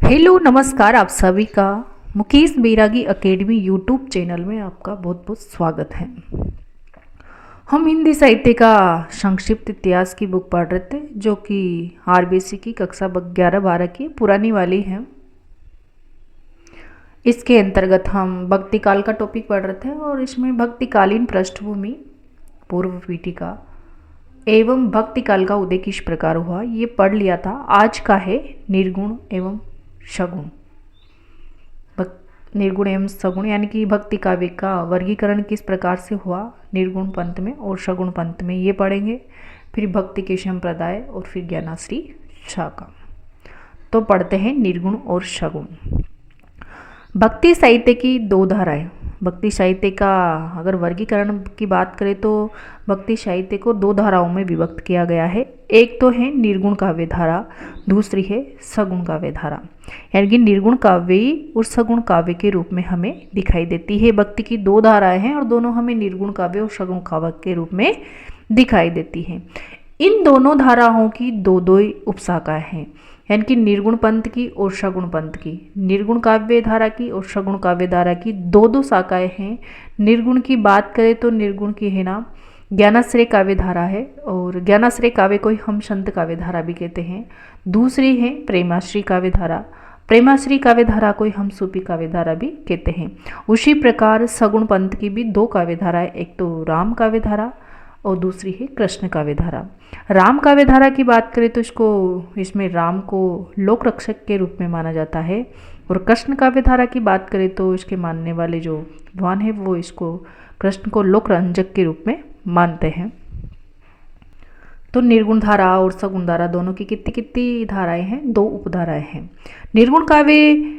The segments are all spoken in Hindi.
हेलो नमस्कार आप सभी का मुकेश बैरागी एकेडमी यूट्यूब चैनल में आपका बहुत बहुत स्वागत है। हम हिंदी साहित्य का संक्षिप्त इतिहास की बुक पढ़ रहे थे जो कि आरबीसी की कक्षा 11-12 की पुरानी वाली है। इसके अंतर्गत हम भक्ति काल का टॉपिक पढ़ रहे थे और इसमें भक्तिकालीन पृष्ठभूमि, पूर्व पीठिका एवं भक्ति काल का उदय किस प्रकार हुआ ये पढ़ लिया था। आज का है निर्गुण एवं सगुण। निर्गुण एवं सगुण यानी कि भक्ति काव्य का वर्गीकरण किस प्रकार से हुआ निर्गुण पंथ में और सगुण पंथ में, ये पढ़ेंगे। फिर भक्ति के संप्रदाय और फिर ज्ञानाश्री शाखा। तो पढ़ते हैं निर्गुण और सगुण। भक्ति साहित्य की दो धाराएं। भक्ति साहित्य का अगर वर्गीकरण की बात करें तो भक्ति साहित्य को दो धाराओं में विभक्त किया गया है। एक तो है निर्गुण काव्य धारा, दूसरी है सगुण काव्य धारा। यानी कि निर्गुण काव्य और सगुण काव्य के रूप में हमें दिखाई देती है। भक्ति की दो धाराएं हैं और दोनों हमें निर्गुण काव्य और सगुण काव्य के रूप में दिखाई देती हैं। इन दोनों धाराओं की दो दो उपशाखाएं हैं, यानी कि निर्गुण पंथ की और सगुण पंथ की। निर्गुण काव्य धारा की और सगुण काव्य धारा की दो दो शाखाएं हैं। निर्गुण की बात करें तो निर्गुण की है ना ज्ञानाश्रय काव्य धारा है, और ज्ञानाश्रय काव्य को हम संत काव्य धारा भी कहते हैं। दूसरी है प्रेमाश्री काव्य धारा। प्रेमाश्री काव्य धारा को हम सूफी काव्य धारा भी कहते हैं। उसी प्रकार सगुण पंथ की भी दो काव्य धाराएं, एक तो राम काव्य धारा और दूसरी है कृष्ण काव्य धारा। राम काव्य धारा की बात करें तो इसमें राम को लोक रक्षक के रूप में माना जाता है, और कृष्ण काव्य धारा की बात करें तो इसके मानने वाले जो विद्वान है वो इसको कृष्ण को लोक रंजक के रूप में मानते हैं। तो निर्गुण धारा और सगुण धारा दोनों की कितनी कितनी धाराएं हैं? दो उपधाराएं हैं। निर्गुण काव्य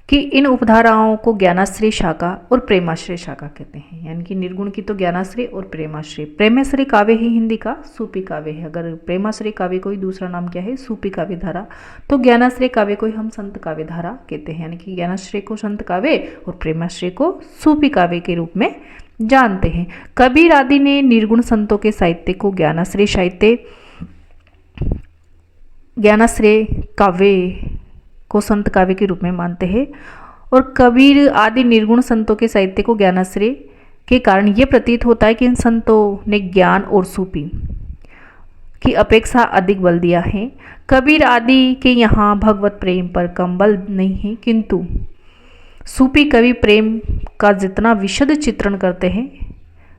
कि इन उपधाराओं को ज्ञानाश्रय शाखा और प्रेमाश्रय शाखा कहते हैं। यानी कि निर्गुण की तो ज्ञानाश्रय और प्रेमाश्रय। प्रेमाश्रय काव्य ही हिंदी का सूफी काव्य है। अगर प्रेमाश्रय काव्य को ही दूसरा नाम क्या है? सूफी काव्य धारा। तो ज्ञानाश्रय काव्य को ही हम संत काव्य धारा कहते हैं। यानी कि ज्ञानाश्रय को संत काव्य और प्रेमाश्रय को सूफी काव्य के रूप में जानते हैं। कबीर आदि ने निर्गुण संतों के साहित्य को ज्ञानाश्रय काव्य को संत काव्य के रूप में मानते हैं, और कबीर आदि निर्गुण संतों के साहित्य को ज्ञानाश्रय के कारण ये प्रतीत होता है कि इन संतों ने ज्ञान और सूफी की अपेक्षा अधिक बल दिया है। कबीर आदि के यहाँ भगवत प्रेम पर कम बल नहीं है, किंतु सूफी कवि प्रेम का जितना विशद चित्रण करते हैं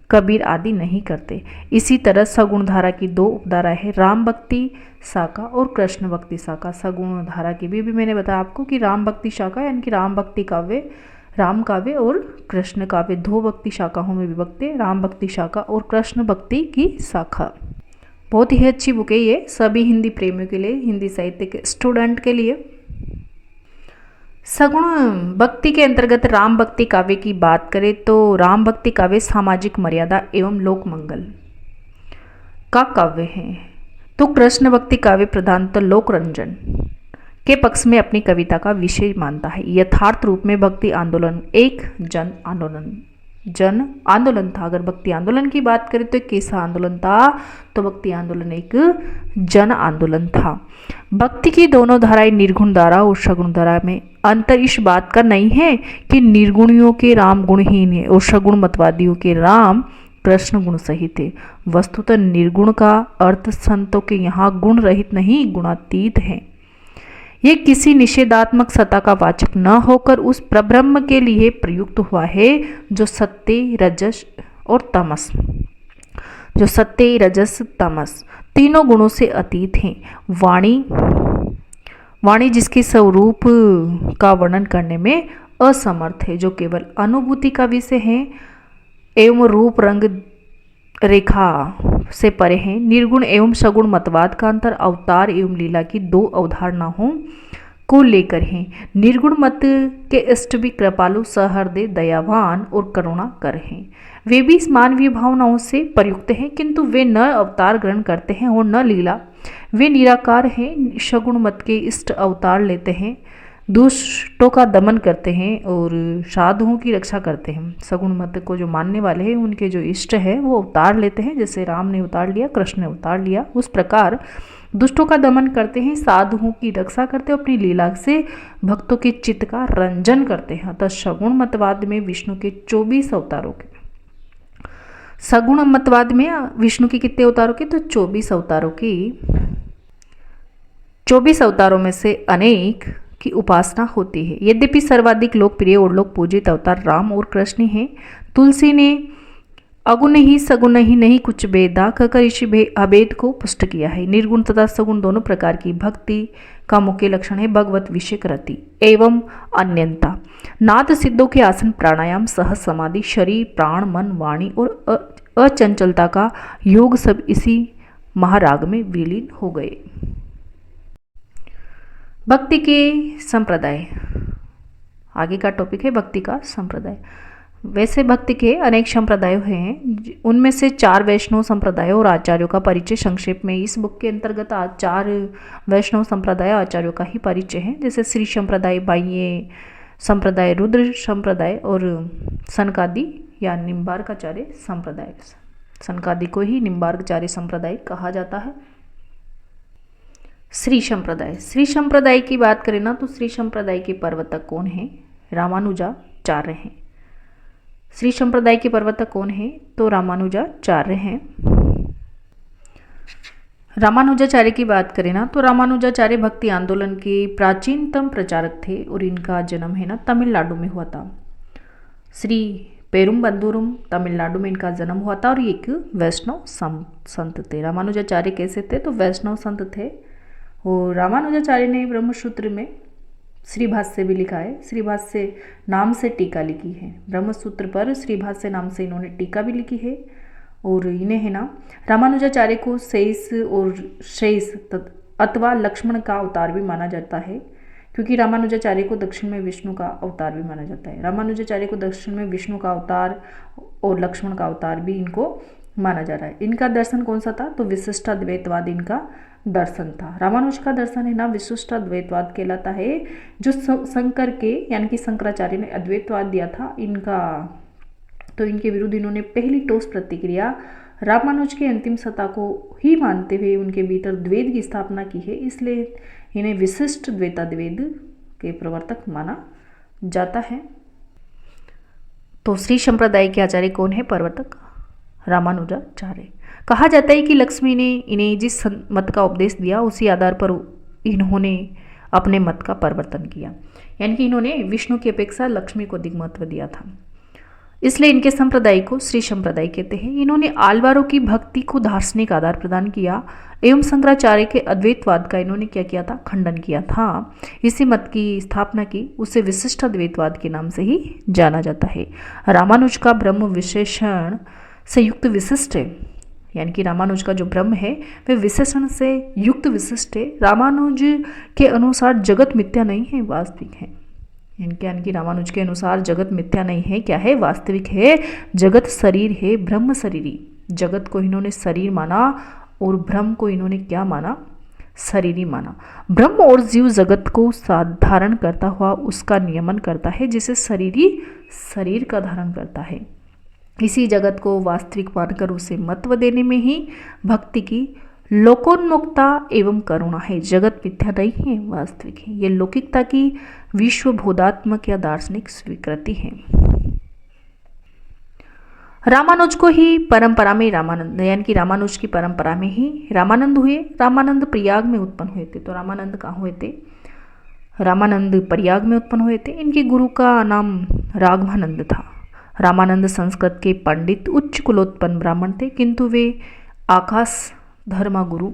कबीर आदि नहीं करते। इसी तरह सगुण धारा की दो उपधारा है, राम भक्ति शाखा और कृष्ण भक्ति शाखा। सगुण धारा की भी मैंने बताया आपको कि राम भक्ति शाखा यानी कि राम भक्ति काव्य, राम काव्य और कृष्ण काव्य दो भक्ति शाखाओं में विभक्त है, राम भक्ति शाखा और कृष्ण भक्ति की शाखा। बहुत ही अच्छी बुक है ये सभी हिंदी प्रेमियों के लिए, हिंदी साहित्य के स्टूडेंट के लिए। सगुण भक्ति के अंतर्गत राम भक्ति काव्य की बात करें तो राम भक्ति काव्य सामाजिक मर्यादा एवं लोक मंगल का काव्य है। तो कृष्ण भक्ति काव्य प्रधानतः लोक रंजन के पक्ष में अपनी कविता का विषय मानता है। यथार्थ रूप में भक्ति आंदोलन एक जन आंदोलन था। अगर भक्ति आंदोलन की बात करें तो एक कैसा आंदोलन था? तो भक्ति आंदोलन एक जन आंदोलन था। भक्ति की दोनों धाराएं निर्गुण धारा और सगुण धारा में अंतर इस बात का नहीं है कि निर्गुणियों के राम गुणहीन है और सगुण मतवादियों के राम कृष्ण गुण सहित है। वस्तुतः निर्गुण का अर्थ संतों के यहाँ गुण रहित नहीं, गुणातीत है। ये किसी निषेधात्मक सत्ता का वाचक न होकर उस प्रब्रह्म के लिए प्रयुक्त हुआ है जो सत्य रजस तमस तीनों गुणों से अतीत हैं। वाणी जिसके स्वरूप का वर्णन करने में असमर्थ है, जो केवल अनुभूति का विषय है एवं रूप रंग रेखा से परे हैं। निर्गुण एवं सगुण मतवाद का अंतर अवतार एवं लीला की दो अवधारणाओं को लेकर है। निर्गुण मत के इष्ट भी कृपालु, सहृदय, दयावान और करुणा कर हैं। वे भी मानवीय भावनाओं से प्रयुक्त हैं, किंतु वे न अवतार ग्रहण करते हैं और न लीला। वे निराकार हैं। सगुण मत के इष्ट अवतार लेते हैं, दुष्टों का दमन करते हैं और साधुओं की रक्षा करते हैं। सगुण मत को जो मानने वाले हैं उनके जो इष्ट है वो अवतार लेते हैं, जैसे राम ने अवतार लिया, कृष्ण ने अवतार लिया। उस प्रकार दुष्टों का दमन करते हैं, साधुओं की रक्षा करते हैं, अपनी लीला से भक्तों के चित्त का रंजन करते हैं। अतः सगुण मतवाद में विष्णु के 24 अवतारों के, सगुण मतवाद में विष्णु के कितने अवतारों के, तो 24 अवतारों की, 24 अवतारों में से अनेक की उपासना होती है। यद्यपि सर्वाधिक लोकप्रिय और लोक पूजित अवतार राम और कृष्ण हैं। तुलसी ने अगुण ही सगुण ही नहीं कुछ भेदा कहकर इसी अभेद को पुष्ट किया है। निर्गुण तथा सगुण दोनों प्रकार की भक्ति का मुख्य लक्षण है भगवत विषय रति एवं अन्यंता। नाद सिद्धों के आसन, प्राणायाम, सहज समाधि, शरीर, प्राण, मन, वाणी और अचंचलता का योग सब इसी महाराग में विलीन हो गए। भक्ति के संप्रदाय, आगे का टॉपिक है भक्ति का संप्रदाय। वैसे भक्ति के अनेक संप्रदाय हैं, उनमें से 4 वैष्णव संप्रदायों और आचार्यों का परिचय संक्षेप में इस बुक के अंतर्गत 4 वैष्णव संप्रदाय आचार्यों का ही परिचय है। जैसे श्री संप्रदाय, बाह्य संप्रदाय, रुद्र संप्रदाय और सनकादि या निम्बार्काचार्य संप्रदाय। सनकादि को ही निम्बार्काचार्य संप्रदाय कहा जाता है। श्री संप्रदाय, श्री संप्रदाय की बात करें ना तो श्री संप्रदाय के प्रवर्तक कौन है, रामानुजाचार्य हैं। श्री संप्रदाय के प्रवर्तक कौन है, तो रामानुजाचार्य हैं। रामानुजाचार्य की बात करें ना तो रामानुजाचार्य भक्ति आंदोलन के प्राचीनतम प्रचारक थे और इनका जन्म है ना तमिलनाडु में हुआ था। श्री पेरुम्बंदूरुम तमिलनाडु में इनका जन्म हुआ था और एक वैष्णव संत थे। रामानुजाचार्य कैसे थे, तो वैष्णव संत थे। और रामानुजाचार्य ने ब्रह्मसूत्र में श्री भाष्य भी लिखा है। श्री भाष्य नाम से टीका लिखी है। ब्रह्मसूत्र पर श्री भाष्य नाम से इन्होंने टीका भी लिखी है। और इन्हें है ना रामानुजाचार्य को शेष अथवा लक्ष्मण का अवतार भी माना जाता है, क्योंकि रामानुजाचार्य को दक्षिण में विष्णु का अवतार भी माना जाता है। रामानुजाचार्य को दक्षिण में विष्णु का अवतार और लक्ष्मण का अवतार भी इनको माना जा रहा है। इनका दर्शन कौन सा था, तो विशिष्टाद्वैतवाद इनका दर्शन था। रामानुज का दर्शन है ना विशिष्टाद्वैतवाद कहलाता है, जो शंकर के यानी कि शंकराचार्य ने अद्वैतवाद दिया था इनका, तो इनके विरुद्ध इन्होंने पहली ठोस प्रतिक्रिया रामानुज के अंतिम सत्ता को ही मानते हुए उनके भीतर द्वैत की स्थापना की है। इसलिए इन्हें विशिष्ट द्वैताद्वैत के प्रवर्तक माना जाता है। तो श्री संप्रदाय के आचार्य कौन है, प्रवर्तक रामानुजाचार्य। कहा जाता है कि लक्ष्मी ने इन्हें जिस मत का उपदेश दिया उसी आधार पर इन्होंने अपने मत का परिवर्तन किया, यानी कि इन्होंने विष्णु की अपेक्षा लक्ष्मी को अधिक महत्व दिया था। इसलिए इनके संप्रदाय को श्री संप्रदाय कहते हैं। इन्होंने आलवारों की भक्ति को दार्शनिक आधार प्रदान किया एवं शंकराचार्य के अद्वैतवाद का इन्होंने क्या किया था, खंडन किया था। इसी मत की स्थापना की, उसे विशिष्ट अद्वैतवाद के नाम से ही जाना जाता है। रामानुज का ब्रह्म विशेषण से युक्त विशिष्ट है, यानी कि रामानुज का जो ब्रह्म है वह विशेषण से युक्त विशिष्ट है। रामानुज के अनुसार जगत मिथ्या नहीं है, वास्तविक है। यानी कि रामानुज के अनुसार जगत मिथ्या नहीं है, क्या है, वास्तविक है। जगत शरीर है, ब्रह्म शरीरी। जगत को इन्होंने शरीर माना और ब्रह्म को इन्होंने क्या माना, शरीरी माना। ब्रह्म और जीव जगत को धारण करता हुआ उसका नियमन करता है, जिसे शरीरी शरीर का धारण करता है। इसी जगत को वास्तविक मानकर उसे महत्व देने में ही भक्ति की लोकोन्मुखता एवं करुणा है। जगत मिथ्या नहीं है, वास्तविक है। ये लौकिकता की विश्व बोधात्मक या दार्शनिक स्वीकृति है। रामानुज को ही परंपरा में रामानंद, यानी कि रामानुज की परंपरा में ही रामानंद हुए। रामानंद प्रयाग में उत्पन्न हुए थे। तो रामानंद कहाँ हुए थे, रामानंद प्रयाग में उत्पन्न हुए थे। इनके गुरु का नाम राघवानंद था। रामानंद संस्कृत के पंडित उच्च कुलोत्पन्न ब्राह्मण थे, किंतु वे आकाश धर्मगुरु।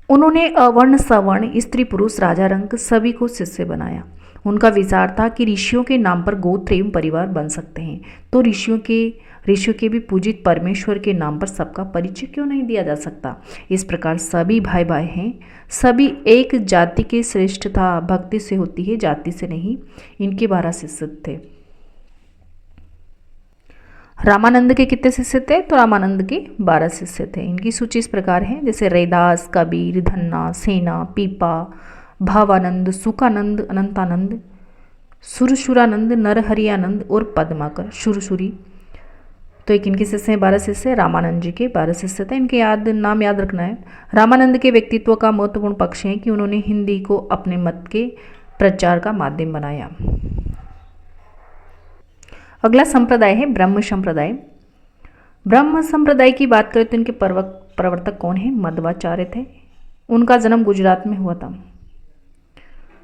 उन्होंने अवर्ण सवर्ण स्त्री पुरुष राजा रंग सभी को शिष्य बनाया। उनका विचार था कि ऋषियों के नाम पर गोत्र एवं परिवार बन सकते हैं, तो ऋषियों के भी पूजित परमेश्वर के नाम पर सबका परिचय क्यों नहीं दिया जा सकता। इस प्रकार सभी भाई भाई हैं, सभी एक जाति के। श्रेष्ठता भक्ति से होती है, जाति से नहीं। इनके 12 शिष्य थे। रामानंद के कितने शिष्य थे, तो रामानंद के 12 शिष्य थे। इनकी सूची इस प्रकार है, जैसे रैदास, कबीर, धन्ना, सेना, पीपा, भावानंद, सुखानंद, अनंतानंद, सुरसुरानंद, नरहरियानंद और पद्माकर, सुरसुरी। तो एक इनके शिष्य हैं 12 शिष्य, रामानंद जी के 12 शिष्य थे। इनके नाम याद रखना है। रामानंद के व्यक्तित्व का महत्वपूर्ण पक्ष है कि उन्होंने हिंदी को अपने मत के प्रचार का माध्यम बनाया। अगला संप्रदाय है ब्रह्म संप्रदाय। ब्रह्म संप्रदाय की बात करें तो इनके प्रवर्तक कौन है? मध्वाचार्य थे। उनका जन्म गुजरात में हुआ था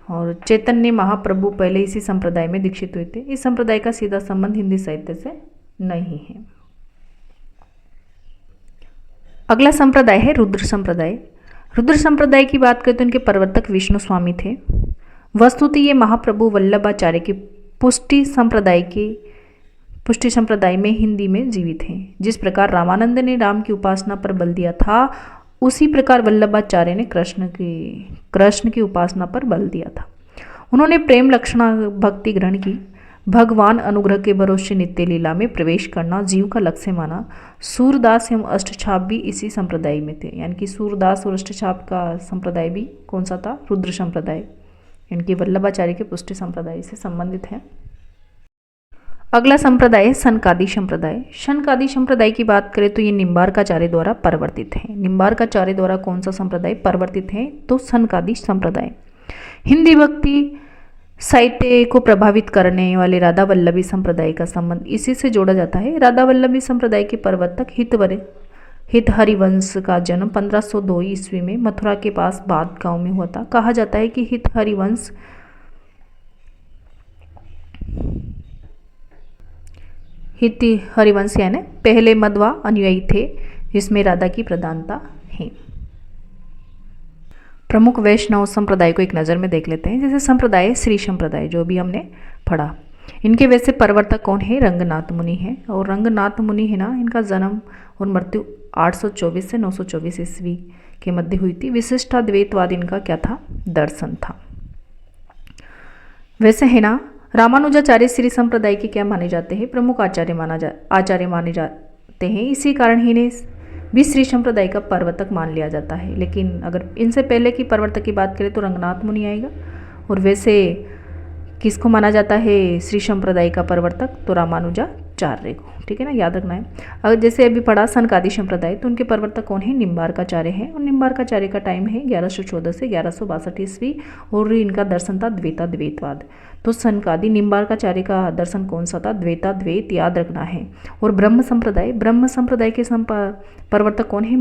और चैतन्य महाप्रभु पहले इसी संप्रदाय में दीक्षित हुए थे। इस संप्रदाय का सीधा संबंध हिंदी साहित्य से नहीं है। अगला संप्रदाय है रुद्र संप्रदाय। रुद्र संप्रदाय की बात करें तो इनके प्रवर्तक विष्णु स्वामी थे। वस्तुतः ये महाप्रभु वल्लभाचार्य के पुष्टि संप्रदाय में हिंदी में जीवित हैं। जिस प्रकार रामानंद ने राम की उपासना पर बल दिया था, उसी प्रकार वल्लभाचार्य ने कृष्ण की उपासना पर बल दिया था। उन्होंने प्रेम लक्षणा भक्ति ग्रहण की, भगवान अनुग्रह के भरोसे नित्य लीला में प्रवेश करना जीव का लक्ष्य माना। सूरदास एवं अष्टछाप भी इसी संप्रदाय में थे, यानी कि सूरदास और अष्टछाप का संप्रदाय भी कौन सा था? रुद्र संप्रदाय, यानी कि वल्लभाचार्य के पुष्टि संप्रदाय से संबंधित है। अगला संप्रदाय है सनकादि संप्रदाय। सनकादि संप्रदाय की बात करें तो ये निम्बार्काचार्य द्वारा परिवर्तित है। निम्बार्काचार्य द्वारा कौन सा संप्रदाय परिवर्तित है? तो सनकादि संप्रदाय। हिंदी भक्ति साहित्य को प्रभावित करने वाले राधा वल्लभी संप्रदाय का संबंध इसी से जोड़ा जाता है। राधा वल्लभी संप्रदाय के प्रवर्तक हित हरिवंश का जन्म 1502 ईस्वी में मथुरा के पास बाद गांव में हुआ था। कहा जाता है कि हित हरिवंश यानी पहले मध्वा अनुयायी थे, जिसमें राधा की प्रधानता है। प्रमुख वैष्णव संप्रदाय को एक नज़र में देख लेते हैं। जैसे संप्रदाय श्री संप्रदाय, जो भी हमने पढ़ा। इनके वैसे प्रवर्तक कौन है? रंगनाथ मुनि है। और रंगनाथ मुनि है ना, इनका जन्म और मृत्यु 824 से 924 ईस्वी के मध्य हुई थी। विशिष्टाद्वैतवाद इनका क्या था? दर्शन था। वैसे है ना, रामानुजाचार्य श्री संप्रदाय के क्या माने जाते हैं? प्रमुख आचार्य माने जाते हैं। इसी कारण इन्हें भी श्री संप्रदाय का प्रवर्तक मान लिया जाता है। लेकिन अगर इनसे पहले की प्रवर्तक की बात करें तो रंगनाथ मुनि आएगा। और वैसे किसको माना जाता है श्री संप्रदाय का प्रवर्तक? तो रामानुजाचार्य को। ठीक है ना, याद रखना है। अगर जैसे अभी पढ़ा सनकादि संप्रदाय, तो उनके प्रवर्तक कौन है? निम्बार्काचार्य हैं। और निम्बार्काचार्य का टाइम है 1114 से 1162 ईस्वी और इनका दर्शन था द्वैताद्वैतवाद। तो सनकादि निम्बार्काचार्य का दर्शन कौन सा था? द्वैताद्वैत, याद रखना है। और ब्रह्म संप्रदाय के प्रवर्तक कौन है?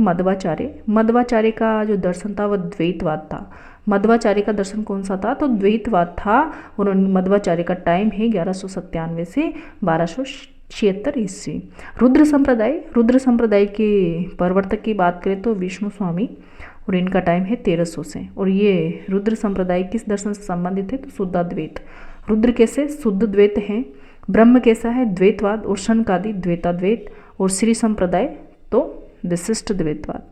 मध्वाचार्य का जो दर्शन था वह द्वैतवाद था। मध्वाचार्य का दर्शन कौन सा था? तो द्वैतवाद था। और मध्वाचार्य का टाइम है 1197 से 1276 ईस्वी। रुद्र संप्रदाय के प्रवर्तक की बात करें तो विष्णु स्वामी, और इनका टाइम है 1300 से। और ये रुद्र संप्रदाय किस दर्शन से संबंधित है? तो शुद्धाद्वैत। रुद्र कैसे? शुद्ध द्वैत है। ब्रह्म कैसा है? द्वैतवाद। और सनकादि द्वैताद्वैत। और श्री संप्रदाय तो विशिष्ट द्वैतवाद।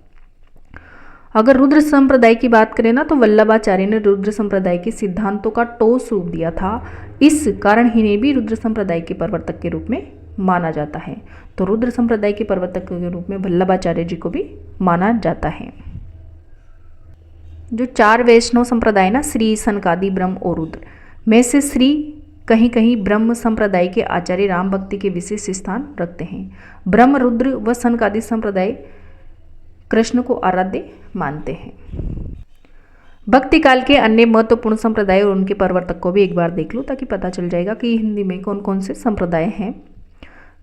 अगर रुद्र संप्रदाय की बात करें ना, तो वल्लभाचार्य ने रुद्र संप्रदाय के सिद्धांतों का ठोस रूप दिया था। इस कारण इन्हें भी रुद्र संप्रदाय के प्रवर्तक के रूप में माना जाता है। तो रुद्र संप्रदाय के प्रवर्तक के रूप में वल्लभाचार्य जी को भी माना जाता है। जो 4 वैष्णव संप्रदाय ना, श्री, सनकादि, ब्रह्म और रुद्र में से श्री कहीं कहीं ब्रह्म संप्रदाय के आचार्य राम भक्ति के विशेष स्थान रखते हैं। ब्रह्म, रुद्र व सनकादि संप्रदाय कृष्ण को आराध्य मानते हैं। भक्ति काल के अन्य महत्वपूर्ण संप्रदाय और उनके प्रवर्तक को भी एक बार देख लो, ताकि पता चल जाएगा कि हिंदी में कौन कौन से संप्रदाय हैं।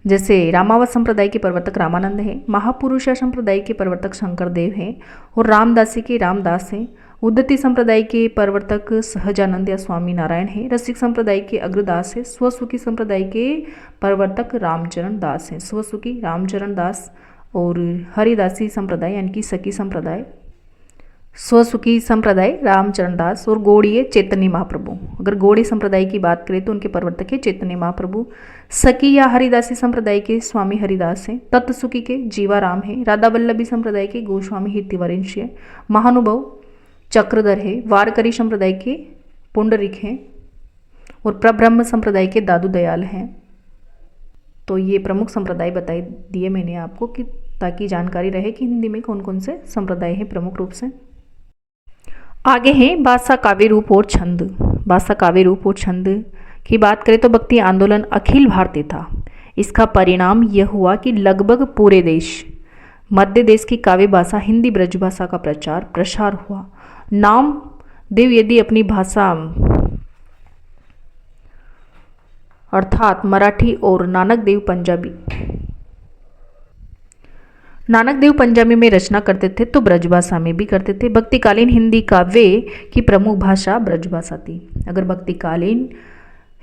जैसे रामावत संप्रदाय के प्रवर्तक रामानंद हैं, महापुरुषा संप्रदाय के प्रवर्तक शंकरदेव हैं और रामदासी के रामदास हैं। उद्धति संप्रदाय के प्रवर्तक सहजानंद या स्वामी नारायण हैं। रसिक संप्रदाय के अग्रदास है। स्वसुखी संप्रदाय के प्रवर्तक रामचरण दास हैं। स्वसुखी रामचरण दास। और हरिदासी संप्रदाय यानी कि सखी संप्रदाय, स्वसुखी संप्रदाय रामचरण दास। और गौड़ीय चैतन्य महाप्रभु। अगर गौड़ी संप्रदाय की बात करें तो उनके प्रवर्तक है चैतन्य महाप्रभु। सखी या हरिदासी संप्रदाय के स्वामी हरिदास हैं। तत्सुखी के जीवाराम है। राधा वल्लभी संप्रदाय के गोस्वामी हितिवरिष्य महानुभव चक्रधर है। वारकरी संप्रदाय के पुंडरिक हैं। और प्रब्रह्म संप्रदाय के दादू दयाल हैं। तो ये प्रमुख संप्रदाय बताई दिए मैंने आपको, कि ताकि जानकारी रहे कि हिंदी में कौन कौन से संप्रदाय हैं प्रमुख रूप से। आगे हैं भाषा, काव्य रूप और छंद। भाषा, काव्य रूप और छंद की बात करें तो भक्ति आंदोलन अखिल भारतीय था। इसका परिणाम यह हुआ कि लगभग पूरे देश मध्य देश की काव्य भाषा हिंदी ब्रजभाषा का प्रचार प्रसार हुआ। नामदेव यदि अपनी भाषा अर्थात मराठी और नानक देव पंजाबी में रचना करते थे तो ब्रजभाषा में भी करते थे। भक्तिकालीन हिंदी काव्य की प्रमुख भाषा ब्रजभाषा थी। अगर भक्तिकालीन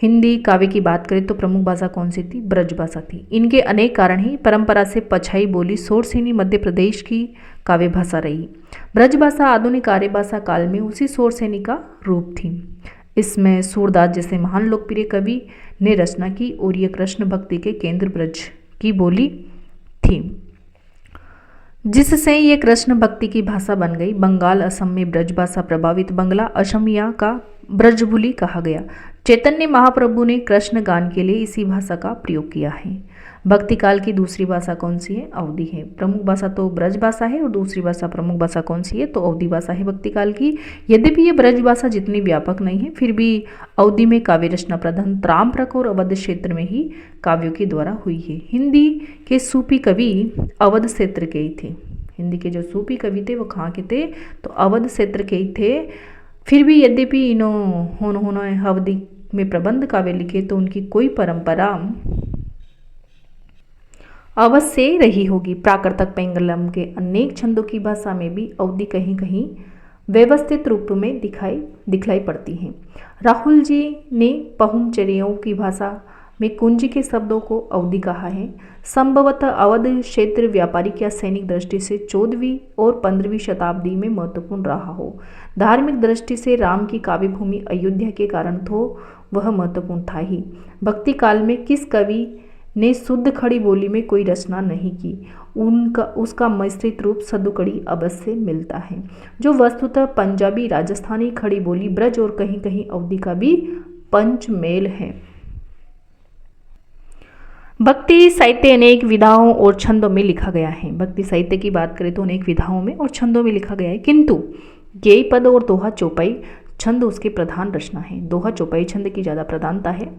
हिंदी काव्य की बात करें तो प्रमुख भाषा कौन सी थी? ब्रजभाषा थी। इनके अनेक कारण ही परंपरा से पछाई बोली सोरसेनी मध्य प्रदेश की काव्य भाषा रही। ब्रजभाषा आधुनिक आर्य भाषा काल में उसी सोरसेनी का रूप थी। इसमें सूरदास जैसे महान लोकप्रिय कवि ने रचना की और ये कृष्ण भक्ति के केंद्र ब्रज की बोली थी, जिससे ये कृष्ण भक्ति की भाषा बन गई। बंगाल असम में ब्रजभाषा प्रभावित बंगला असमिया का ब्रजभुली कहा गया। चैतन्य महाप्रभु ने कृष्ण गान के लिए इसी भाषा का प्रयोग किया है। भक्ति काल की दूसरी भाषा कौन सी है? अवधी है। प्रमुख भाषा तो ब्रज भाषा है और दूसरी भाषा प्रमुख भाषा कौन सी है? तो अवधी भाषा है भक्ति काल की। यद्यपि ये ब्रज भाषा जितनी व्यापक नहीं है फिर भी अवधी में काव्य रचना प्रधान ताम्रप्रक और अवध क्षेत्र में ही काव्यों के द्वारा हुई है। हिंदी के सूफी कवि अवध क्षेत्र के ही थे। हिंदी के जो सूफी कवि थे वो कहाँ के थे? तो अवध क्षेत्र के ही थे। फिर भी यद्यपि इन्होंने अवधी में प्रबंध काव्य लिखे तो उनकी कोई परंपरा अवश्य रही होगी। प्राकृतक पेंगलम के अनेक छंदों की भाषा में भी अवधी कहीं कहीं व्यवस्थित रूप में दिखलाई पड़ती है। राहुल जी ने पहुमचरियों की भाषा में कुंज के शब्दों को अवधी कहा है। संभवतः अवध क्षेत्र व्यापारिक या सैनिक दृष्टि से 14वीं और 15वीं शताब्दी में महत्वपूर्ण रहा हो। धार्मिक दृष्टि से राम की काव्य भूमि अयोध्या के कारण तो वह महत्वपूर्ण था ही। भक्ति काल में किस कवि ने शुद्ध खड़ी बोली में कोई रचना नहीं की? उसका मिश्रित रूप सदुकड़ी अवश्य मिलता है, जो वस्तुतः पंजाबी राजस्थानी खड़ी बोली ब्रज और कहीं कहीं अवधी का भी पंचमेल है। भक्ति साहित्य अनेक विधाओं और छंदों में लिखा गया है। भक्ति साहित्य की बात करें तो अनेक विधाओं में और छंदों में लिखा गया है, किंतु गेय पद और दोहा चौपाई छंद उसके प्रधान रचना है। दोहा चौपाई छंद की ज़्यादा प्रधानता है।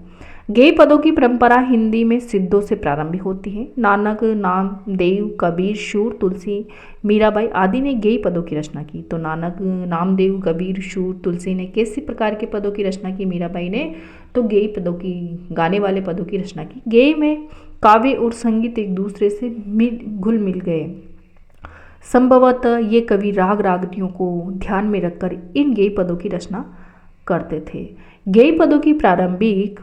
गेय पदों की परंपरा हिंदी में सिद्धों से प्रारंभिक होती है। नानक, नामदेव, कबीर, शूर, तुलसी, मीराबाई आदि ने गेय पदों की रचना की। तो नानक, नामदेव, कबीर, शूर, तुलसी ने कैसे प्रकार के पदों की रचना की? मीराबाई ने तो गेय पदों की, गाने वाले पदों की रचना की। गेय में काव्य और संगीत एक दूसरे से घुल मिल गए। संभवतः ये कवि राग रागनियों को ध्यान में रखकर इन गेय पदों की रचना करते थे। गेय पदों की प्रारंभिक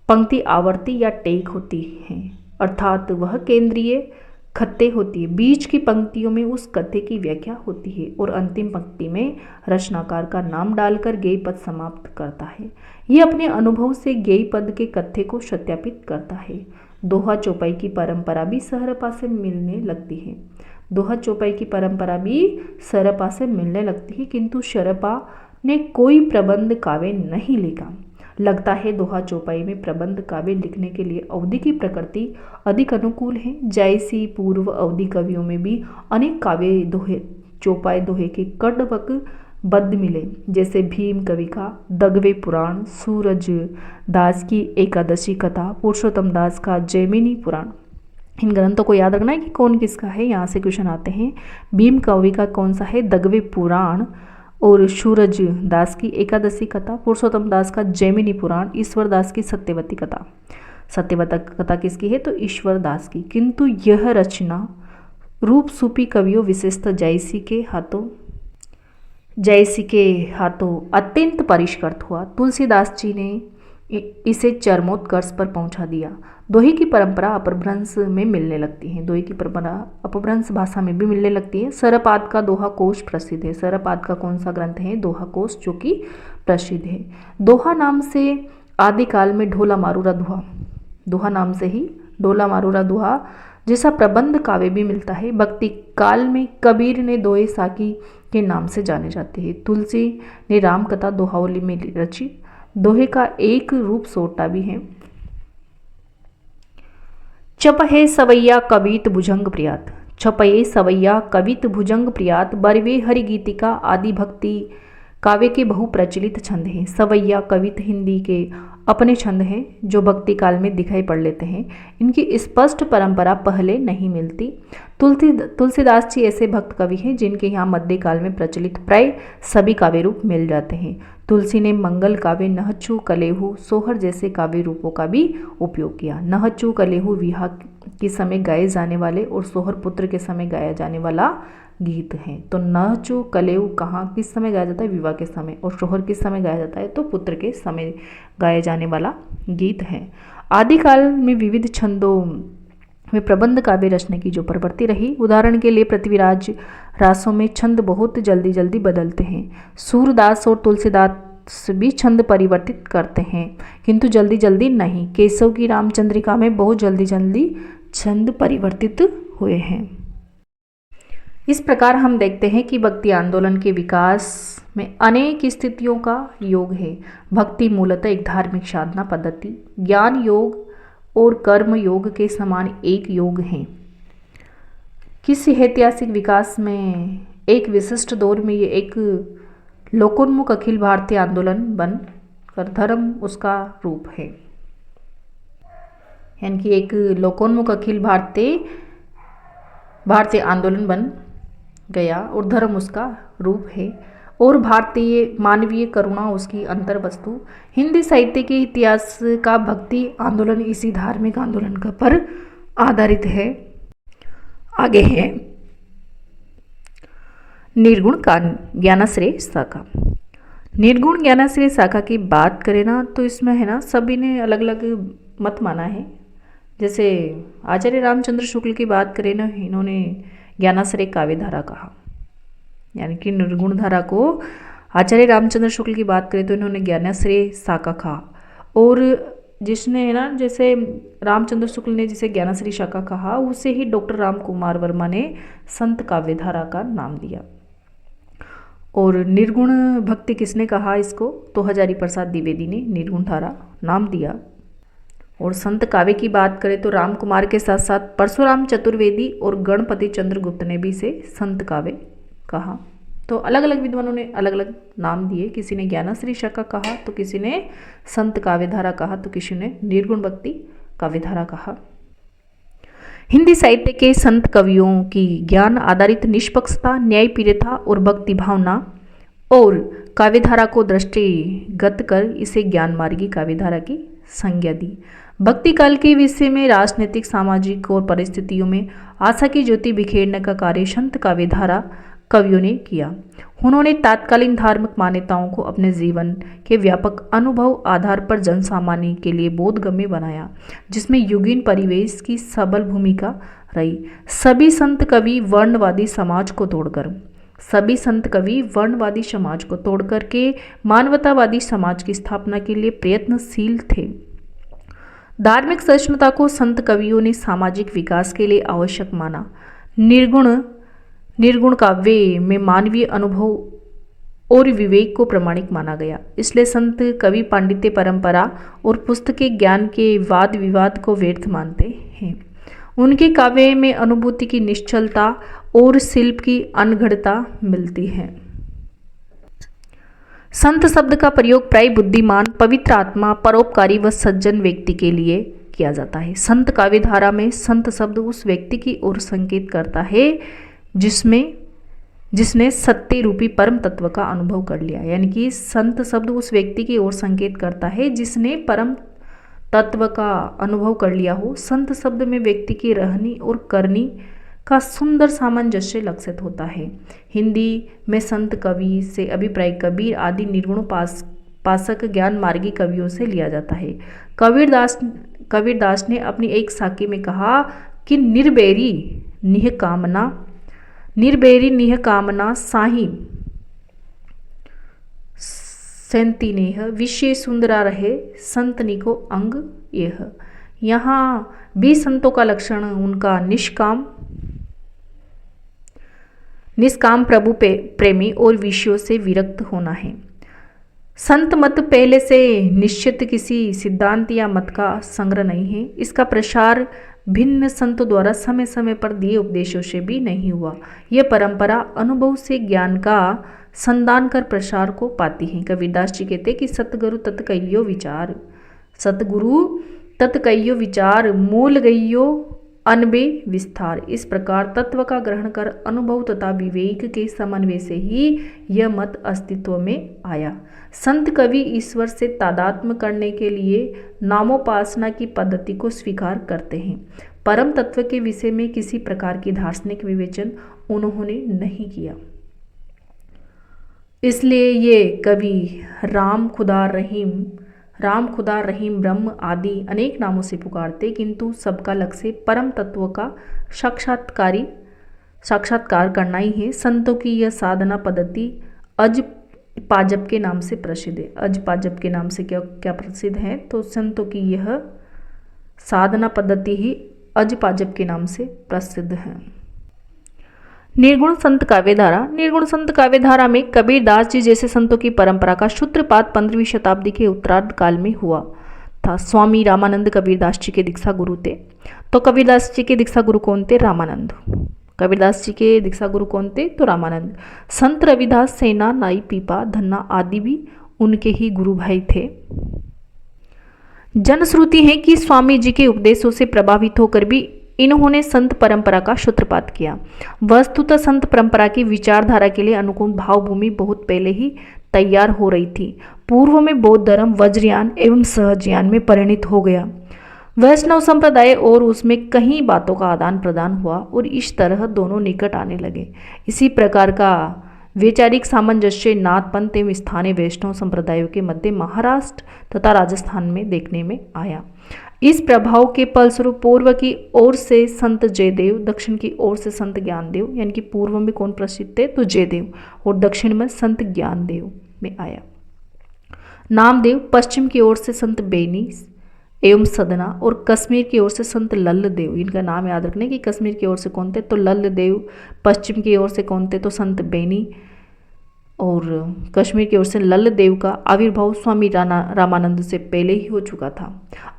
पंक्ति आवर्ती या टेक होती है, अर्थात वह केंद्रीय खत्ते होती है। बीच की पंक्तियों में उस कथ्य की व्याख्या होती है और अंतिम पंक्ति में रचनाकार का नाम डालकर गेय पद समाप्त करता है। ये अपने अनुभव से गेय पद के कथ्य को सत्यापित करता है। दोहा चौपाई की परंपरा भी सरपा से मिलने लगती है। दोहा चौपाई की परंपरा भी सरपा से मिलने लगती है, किंतु सरपा ने कोई प्रबंध काव्य नहीं लिखा। लगता है दोहा चौपाई में प्रबंध काव्य लिखने के लिए अवधी की प्रकृति अधिक अनुकूल है। जैसी पूर्व अवधी कवियों में भी अनेक काव्य दोहे चौपाई दोहे के कड़वक बद्ध मिले, जैसे भीम कवि का दगवे पुराण, सूरज दास की एकादशी कथा, पुरुषोत्तम दास का जैमिनी पुराण। इन ग्रंथों को याद रखना है कि कौन किसका है, यहाँ से क्वेश्चन आते हैं। भीम कवि का कौन सा है? दगवे पुराण, और सूरज दास की एकादशी कथा, पुरुषोत्तम दास का जैमिनी पुराण, ईश्वर दास की सत्यवती कथा। सत्यवती कथा किसकी है? तो ईश्वर दास की। किंतु यह रचना रूप सूफी कवियों विशेषतः जयसी के हाथों अत्यंत परिष्कृत हुआ। तुलसीदास जी ने इसे चरमोत्कर्ष पर पहुंचा दिया। दोहे की परंपरा अपभ्रंश में मिलने लगती है। दोहे की परंपरा अपभ्रंश भाषा में भी मिलने लगती है। सरपाद का दोहा कोश प्रसिद्ध है। सरपाद का कौन सा ग्रंथ है? दोहा कोश, जो कि प्रसिद्ध है। दोहा नाम से आदिकाल में ढोला मारूरा दोहा, दोहा नाम से ही ढोला मारूरा दोहा जैसा प्रबंध काव्य भी मिलता है। भक्ति काल में कबीर ने दोहे साकी के नाम से जाने जाते हैं। तुलसी ने राम कथा दोहावली में रची। दोहे का एक रूप सोटा भी है। चपहे सवैया कवित भुजंग प्रियात, छपये सवैया कवित भुजंग प्रियात, बरवे हरि गीतिका आदि भक्ति काव्य के बहु प्रचलित छंद हैं। सवैया कवित हिंदी के अपने छंद हैं जो भक्ति काल में दिखाई पड़ लेते हैं। इनकी स्पष्ट परंपरा पहले नहीं मिलती। तुलसीदास जी ऐसे भक्त कवि हैं जिनके यहाँ मध्यकाल में प्रचलित प्राय सभी काव्य रूप मिल जाते हैं। तुलसी ने मंगल काव्य, नहचु, कलेहू, सोहर जैसे काव्य रूपों का भी उपयोग किया। नहचु कलेहू विवाह के समय गाए जाने वाले और सोहर पुत्र के समय गाया जाने वाला गीत हैं। तो नहचु कलेहू कहाँ किस समय गाया जाता है? विवाह के समय। और सोहर किस समय गाया जाता है? तो पुत्र के समय गाया जाने वाला गीत है। आदिकाल में विविध छंदों में प्रबंध काव्य रचना की जो प्रवृत्ति रही, उदाहरण के लिए पृथ्वीराज रासों में छंद बहुत जल्दी जल्दी बदलते हैं। सूरदास और तुलसीदास भी छंद परिवर्तित करते हैं, किंतु जल्दी जल्दी नहीं। केशव की रामचंद्रिका में बहुत जल्दी जल्दी छंद परिवर्तित हुए हैं। इस प्रकार हम देखते हैं कि भक्ति आंदोलन के विकास में अनेक स्थितियों का योग है। भक्ति मूलतः एक धार्मिक साधना पद्धति, ज्ञान योग और कर्म योग के समान एक योग है। किसी ऐतिहासिक विकास में एक विशिष्ट दौर में ये एक लोकोन्मुख अखिल भारतीय आंदोलन बन कर धर्म उसका रूप है। यानी कि एक लोकोन्मुख अखिल भारतीय आंदोलन बन गया और धर्म उसका रूप है और भारतीय मानवीय करुणा उसकी अंतर वस्तु। हिंदी साहित्य के इतिहास का भक्ति आंदोलन इसी धार्मिक आंदोलन का पर आधारित है। आगे है निर्गुण ज्ञानाश्रय शाखा। निर्गुण ज्ञानाश्रय शाखा की बात करें ना तो इसमें है ना सभी ने अलग अलग मत माना है। जैसे आचार्य रामचंद्र शुक्ल की बात करें ना, इन्होंने ज्ञानाश्रय काव्य धारा कहा, यानी कि निर्गुण धारा को आचार्य रामचंद्र शुक्ल की बात करें तो इन्होंने ज्ञानाश्रय शाखा कहा। और जिसने है ना जैसे रामचंद्र शुक्ल ने जिसे ज्ञानाश्रय शाखा कहा, उसे ही डॉक्टर राम कुमार वर्मा ने संत काव्य धारा का नाम दिया। और निर्गुण भक्ति किसने कहा इसको? तो हजारी प्रसाद द्विवेदी ने निर्गुण धारा नाम दिया। और संत काव्य की बात करें तो राम कुमार के साथ साथ परशुराम चतुर्वेदी और गणपति चंद्रगुप्त ने भी इसे संत काव्य कहा। तो अलग अलग विद्वानों ने अलग अलग नाम दिए। किसी ने ज्ञानाश्रय शाखा कहा तो किसी ने संत काव्यधारा कहा तो किसी ने निर्गुण भक्ति काव्यधारा कहा। हिंदी साहित्य के संत कवियों की ज्ञान आधारित निष्पक्षता, न्यायप्रियता और भक्ति भावना और काव्यधारा को दृष्टिगत कर इसे ज्ञान मार्गी काव्यधारा की संज्ञा दी। भक्ति काल के विषय में राजनीतिक, सामाजिक और परिस्थितियों में आशा की ज्योति बिखेरने का कार्य संत काव्यधारा कवियों ने किया। उन्होंने तात्कालीन धार्मिक मान्यताओं को अपने जीवन के व्यापक अनुभव आधार पर जनसामान्य के लिए बोधगम्य बनाया, जिसमें युगीन परिवेश की सबल भूमिका रही। सभी संत कवि वर्णवादी समाज को तोड़कर के मानवतावादी समाज की स्थापना के लिए प्रयत्नशील थे। धार्मिक सहिष्णुता को संत कवियों ने सामाजिक विकास के लिए आवश्यक माना। निर्गुण काव्य में मानवीय अनुभव और विवेक को प्रमाणिक माना गया। इसलिए संत कवि पांडित्य परंपरा और पुस्तक ज्ञान के वाद विवाद को व्यर्थ मानते हैं। उनके काव्य में अनुभूति की निश्चलता और शिल्प की अनघड़ता मिलती है। संत शब्द का प्रयोग प्राय बुद्धिमान, पवित्र आत्मा, परोपकारी व सज्जन व्यक्ति के लिए किया जाता है। संत काव्यधारा में संत शब्द उस व्यक्ति की ओर संकेत करता है जिसने सत्य रूपी परम तत्व का अनुभव कर लिया। यानी कि संत शब्द उस व्यक्ति की ओर संकेत करता है जिसने परम तत्व का अनुभव कर लिया हो। संत शब्द में व्यक्ति की रहनी और करनी का सुंदर सामंजस्य लक्षित होता है। हिंदी में संत कवि से अभिप्राय कबीर आदि निर्गुण पासक ज्ञान मार्गी कवियों से लिया जाता है। कबीरदास ने अपनी एक साखी में कहा कि निर्बेरी निह कामना साही सेंती नेह विषय सुंदरा रहे संतनी को अंग यह। यहाँ भी संतों का लक्षण उनका निष्काम प्रभु प्रेमी और विषयों से विरक्त होना है। संत मत पहले से निश्चित किसी सिद्धांत या मत का संग्रह नहीं है। इसका प्रसार भिन्न संतों द्वारा समय समय पर दिए उपदेशों से भी नहीं हुआ। यह परंपरा अनुभव से ज्ञान का संदान कर प्रसार को पाती है। कबीरदास जी कहते कि सतगुरु तत् कहियो विचार, सतगुरु तत्कयो विचार मूल गयो अनबे विस्तार। इस प्रकार तत्व का ग्रहण कर अनुभव तथा विवेक के समन्वय से ही यह मत अस्तित्व में आया। संत कवि ईश्वर से तादात्म्य करने के लिए नामोपासना की पद्धति को स्वीकार करते हैं। परम तत्व के विषय में किसी प्रकार की दार्शनिक विवेचन उन्होंने नहीं किया। इसलिए ये कवि राम खुदा रहीम ब्रह्म आदि अनेक नामों से पुकारते, किंतु सबका लक्ष्य परम तत्व का साक्षात्कार करना ही है। संतों की यह साधना पद्धति अज पाजप के नाम से प्रसिद्ध है। अज पाजप के नाम से क्या प्रसिद्ध है? तो संतों की यह साधना पद्धति ही अज पाजप के नाम से प्रसिद्ध है। निर्गुण संत काव्यधारा। निर्गुण संत काव्यधारा में कबीर दास जी जैसे संतों की परंपरा का सूत्रपात 15वीं शताब्दी के उत्तरार्ध काल में हुआ था। स्वामी रामानंद कबीरदास जी के दीक्षा गुरु थे। तो कबीरदास जी के दीक्षा गुरु कौन थे? रामानंद। कबीरदास जी के दीक्षा गुरु कौन थे? तो रामानंद। संत रविदास सेना, नाई पीपा, धन्ना आदि भी उनके ही गुरु भाई थे। जनश्रुति है कि स्वामी जी के उपदेशों से प्रभावित होकर भी इन्होंने संत परंपरा का सूत्रपात किया। वस्तुतः संत परंपरा की विचारधारा के लिए अनुकूल भावभूमि बहुत पहले ही तैयार हो रही थी। पूर्व में बौद्ध धर्म वज्रयान एवं सहजयान में परिणित हो गया। वैष्णव संप्रदाय और उसमें कई बातों का आदान प्रदान हुआ और इस तरह दोनों निकट आने लगे। इसी प्रकार का वैचारिक सामंजस्य नाथपंथ एवं स्थानीय वैष्णव संप्रदायों के मध्य महाराष्ट्र तथा राजस्थान में देखने में आया। इस प्रभाव के फलस्वरूप पूर्व की ओर से संत जयदेव, दक्षिण की ओर से संत ज्ञानदेव, यानी कि पूर्व में कौन प्रसिद्ध थे? तो जयदेव, और दक्षिण में संत ज्ञानदेव में आया। नामदेव, पश्चिम की ओर से संत बेनी एवं सदना, और कश्मीर की ओर से संत लल्लदेव। इनका नाम याद रखने कि कश्मीर की ओर से कौन थे? तो लल्लदेव। पश्चिम की ओर से कौन थे? तो संत बेनी, और कश्मीर की ओर से लल्लदेव का आविर्भाव स्वामी रामानंद से पहले ही हो चुका था।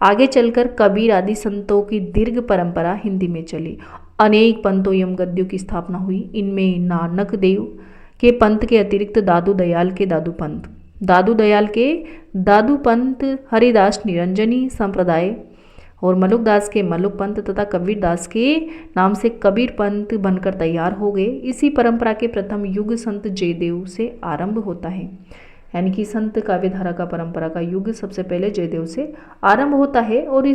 आगे चलकर कबीर आदि संतों की दीर्घ परंपरा हिंदी में चली। अनेक पंथों एवं गद्यों की स्थापना हुई। इनमें नानक देव के पंथ के अतिरिक्त दादू दयाल के दादू पंथ, हरिदास निरंजनी संप्रदाय और मलुकदास के मलुक पंथ तथा कबीर दास के नाम से कबीर पंथ बनकर तैयार हो गए। इसी परंपरा के प्रथम युग संत जयदेव से आरंभ होता है। यानी कि संत काव्यधारा का परंपरा का युग सबसे पहले जयदेव से आरंभ होता है और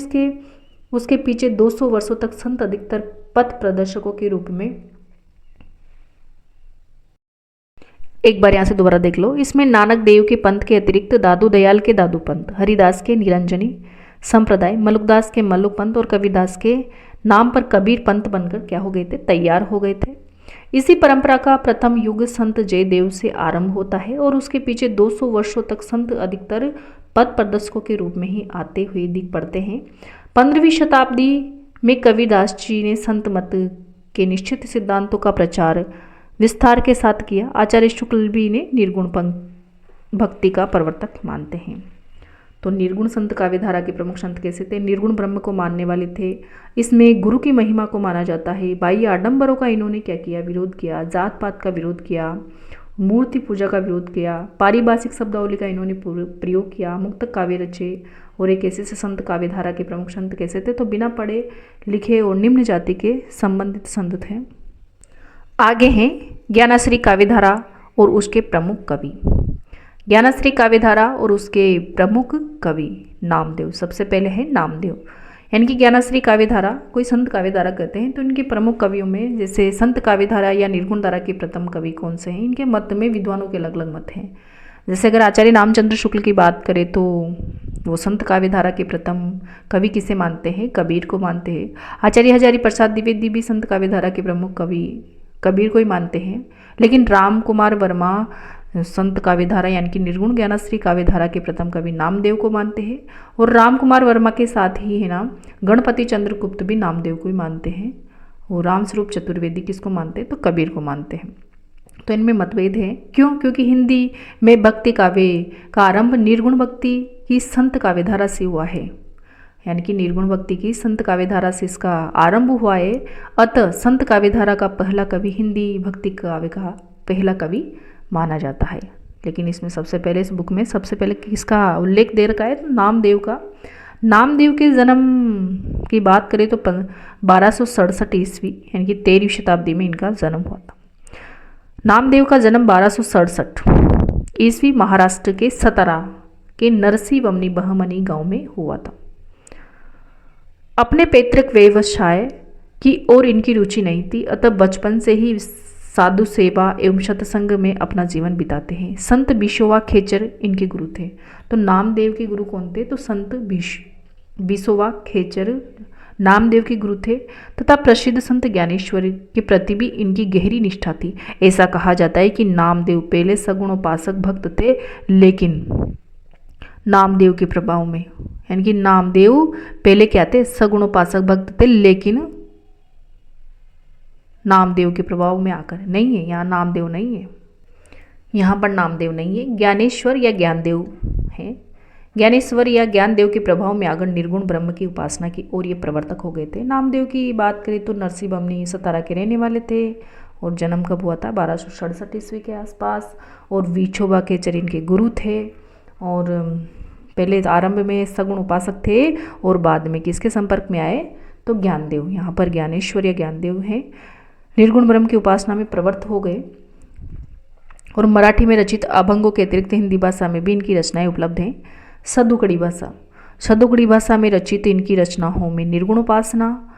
उसके पीछे 200 वर्षों तक संत अधिकतर पथ प्रदर्शकों के रूप में, एक बार यहाँ से दोबारा देख लो, इसमें नानक देव के पंथ के अतिरिक्त दादू दयाल के दादू पंथ, हरिदास के निरंजनी संप्रदाय, मलुकदास के मलुक पंथ और कबीरदास के नाम पर कबीर पंथ बनकर क्या हो गए थे? तैयार हो गए थे। इसी परंपरा का प्रथम युग संत जयदेव से आरंभ होता है और उसके पीछे 200 वर्षों तक संत अधिकतर पथ प्रदर्शकों के रूप में ही आते हुए दिख पड़ते हैं। 15वीं शताब्दी में कबीरदास जी ने संत मत के निश्चित सिद्धांतों का प्रचार विस्तार के साथ किया। आचार्य शुक्ल भी इन्हें निर्गुण भक्ति का प्रवर्तक मानते हैं। तो निर्गुण संत काव्यधारा के प्रमुख संत कैसे थे? निर्गुण ब्रह्म को मानने वाले थे। इसमें गुरु की महिमा को माना जाता है। बाह्य आडंबरों का इन्होंने क्या किया? विरोध किया। जात पात का विरोध किया, मूर्ति पूजा का विरोध किया, पारिभाषिक शब्दावली का इन्होंने प्रयोग किया, मुक्त काव्य रचे। और एक ऐसे से संत काव्यधारा के प्रमुख संत कैसे थे? तो बिना पढ़े लिखे और निम्न जाति के संबंधित संत थे। आगे हैं ज्ञानश्री काव्यधारा और उसके प्रमुख कवि। ज्ञानश्री काव्यधारा और उसके प्रमुख कवि नामदेव। सबसे पहले है नामदेव, यानी कि ज्ञानश्री काव्यधारा कोई संत काव्यधारा कहते हैं। तो इनके प्रमुख कवियों में जैसे संत काव्यधारा या निर्गुण धारा के प्रथम कवि कौन से हैं? इनके मत में विद्वानों के अलग अलग मत हैं। जैसे अगर आचार्य रामचंद्र शुक्ल की बात करें तो वो संत काव्यधारा के प्रथम कवि किसे मानते हैं? कबीर को मानते हैं। आचार्य हजारी प्रसाद द्विवेदी भी संत काव्यधारा के प्रमुख कवि कबीर को ही मानते हैं। लेकिन राम कुमार वर्मा संत काव्यधारा यानी कि निर्गुण ज्ञानश्री काव्यधारा के प्रथम कवि नामदेव को मानते हैं। और राम कुमार वर्मा के साथ ही है ना गणपति चंद्रगुप्त भी नामदेव को ही मानते हैं। और रामस्वरूप चतुर्वेदी किसको मानते हैं? तो कबीर को मानते हैं। तो इनमें मतभेद है। क्यों? क्योंकि हिंदी में भक्ति काव्य का आरंभ निर्गुण भक्ति की संत काव्यधारा से हुआ है। यानी कि निर्गुण भक्ति की संत काव्यधारा से इसका आरंभ हुआ है। अतः संत काव्यधारा का पहला कवि हिंदी भक्ति काव्य का पहला कवि माना जाता है। लेकिन इसमें सबसे पहले, इस बुक में सबसे पहले किसका उल्लेख दे रखा है, तो नामदेव का। नामदेव के जन्म की बात करें तो 1267 ईस्वी यानी कि 13वीं शताब्दी में इनका जन्म हुआ था। नामदेव का जन्म 1267 ईस्वी महाराष्ट्र के सतारा के नरसी बमनी बहमनी गांव में हुआ था। अपने पैतृक व्यवसाय की ओर इनकी रुचि नहीं थी, अतः बचपन से ही साधु सेवा एवं सत्संग में अपना जीवन बिताते हैं। संत बिशोवा खेचर इनके गुरु थे। तो नामदेव के गुरु कौन थे, तो संत बिशोवा खेचर नामदेव के गुरु थे तथा प्रसिद्ध संत ज्ञानेश्वर के प्रति भी इनकी गहरी निष्ठा थी। ऐसा कहा जाता है कि नामदेव पहले सगुण उपासक भक्त थे, लेकिन नामदेव के प्रभाव में, यानी कि नामदेव पहले क्या थे, सगुण उपासक भक्त थे, लेकिन नामदेव के प्रभाव में आकर, नहीं है यहाँ नामदेव नहीं है, यहाँ पर नामदेव नहीं है, ज्ञानेश्वर या ज्ञानदेव है। ज्ञानेश्वर या ज्ञानदेव के प्रभाव में आकर निर्गुण ब्रह्म की उपासना की और ये प्रवर्तक हो गए थे। नामदेव की बात करें तो नरसी बमनी सतारा के रहने वाले थे और जन्म कब हुआ था, 1267 ईस्वी के आसपास। और विठोबा खेचर इनके गुरु थे और पहले आरंभ में सगुण उपासक थे और बाद में किसके संपर्क में आए, तो ज्ञानदेव। यहाँ पर ज्ञानेश्वर या ज्ञानदेव हैं, निर्गुण ब्रह्म की उपासना में प्रवृत्त हो गए। और मराठी में रचित अभंगों के अतिरिक्त हिंदी भाषा में भी इनकी रचनाएं उपलब्ध हैं। सदुकड़ी भाषा में रचित इनकी रचनाओं में निर्गुण उपासना,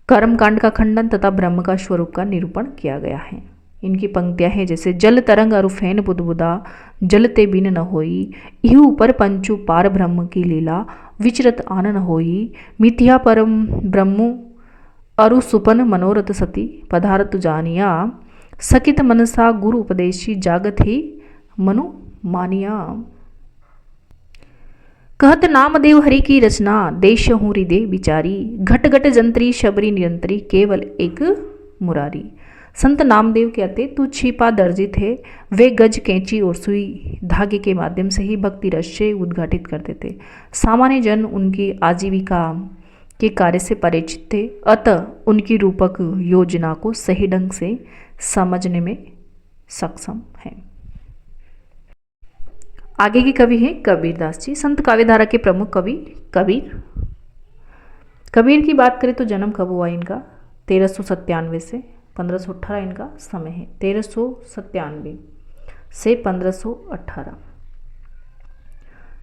कर्मकांड का खंडन तथा ब्रह्म का स्वरूप का निरूपण किया गया है। इनकी पंक्तियां हैं जैसे जल तरंग अरु फैन बुदबुदा, जलते बिन न होई, इहु ऊपर पंचु पार ब्रह्म की लीला, विचरत आनन होई, मिथ्या परम ब्रह्मु अरु सुपन मनोरथ सती, पदार्थ जानिया, सकित मनसा गुरु उपदेशी, जागत ही मनु मानिया। कहत नामदेव हरि की रचना, देश हूँ हृदय विचारी, घट घट जंत्री शबरी निरंतरी, केवल एक मुरारी। संत नामदेव कहते तो छिपा दर्जी थे, वे गज कैंची और सुई धागे के माध्यम से ही भक्ति रस से उद्घाटित करते थे। सामान्य जन उनकी आजीविका के कार्य से परिचित थे, अतः उनकी रूपक योजना को सही ढंग से समझने में सक्षम है। आगे के कवि हैं कबीरदास जी, संत काव्यधारा के प्रमुख कवि कबीर। कबीर की बात करें तो जन्म कब हुआ इनका, 1397 से 1518 इनका समय है, 1397 से 1518।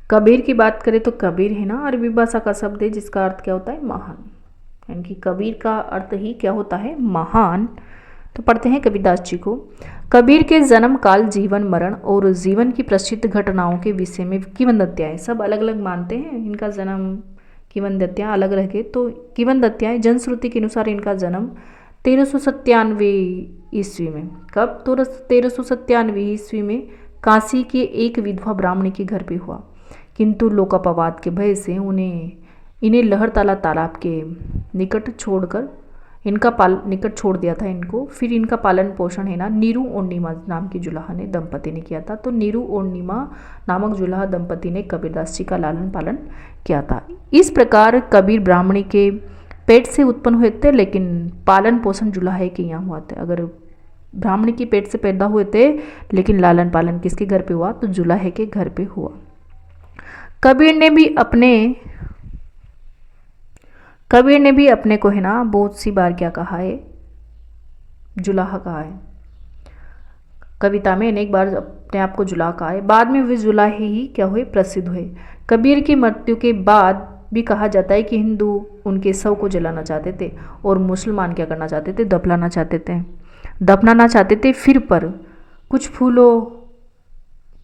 कबीर की बात करें तो कबीर है ना अरबी भाषा का शब्द है जिसका अर्थ क्या होता है, महान। यानी कि कबीर का अर्थ ही क्या होता है, महान। तो पढ़ते हैं कबीरदास जी को। कबीर के जन्म काल, जीवन मरण और जीवन की प्रसिद्ध घटनाओं के विषय में किंवदंतियाँ सब अलग अलग मानते हैं। इनका जन्म किंवदंतियाँ अलग रह गए, तो किंवदंतियाँ जनश्रुति के अनुसार इनका जन्म 1397 ईस्वी में। कब, तो 1397 ईस्वी में काशी के एक विधवा ब्राह्मणी के घर पे हुआ, किंतु लोकापवाद के भय से इन्हें लहरताला तालाब के निकट छोड़ दिया था इनको। फिर इनका पालन पोषण है ना नीरू और नीमा नाम की जुलाहा ने दंपति ने किया था। तो नीरू और नीमा नामक जुलाहा दंपति ने कबीरदास जी का लालन पालन किया था। इस प्रकार कबीर ब्राह्मणी के पेट से उत्पन्न हुए थे, लेकिन पालन पोषण जुलाहे के यहाँ हुआ था। अगर ब्राह्मणी की पेट से पैदा हुए थे लेकिन लालन पालन किसके घर पे हुआ, तो जुलाहे के घर पे हुआ। कबीर ने भी अपने को है ना बहुत सी बार क्या कहा है, जुलाहा कहा है। कविता में अनेक बार अपने आप को जुलाहा कहा है। बाद में वे जुलाहे ही क्या हुए, प्रसिद्ध हुए। कबीर की मृत्यु के बाद भी कहा जाता है कि हिंदू उनके शव को जलाना चाहते थे और मुसलमान क्या करना चाहते थे, दफनाना चाहते थे। फिर पर कुछ फूलों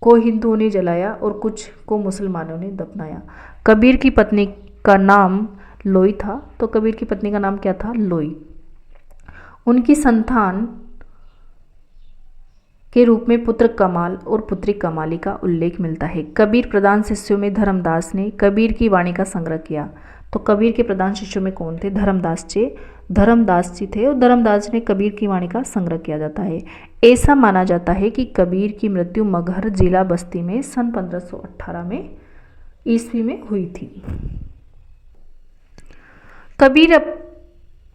को हिंदुओं ने जलाया और कुछ को मुसलमानों ने दफनाया। कबीर की पत्नी का नाम लोई था, तो कबीर की पत्नी का नाम क्या था, लोई। उनकी संतान के रूप में पुत्र कमाल और पुत्री कमाली का उल्लेख मिलता है। कबीर प्रधान शिष्यों में धर्मदास ने कबीर की वाणी का संग्रह किया। तो कबीर के प्रधान शिष्यों में कौन थे, धर्मदास जी थे और धर्मदास ने कबीर की वाणी का संग्रह किया जाता है। ऐसा माना जाता है कि कबीर की मृत्यु मगहर जिला बस्ती में सन 1518 में ईस्वी में हुई थी।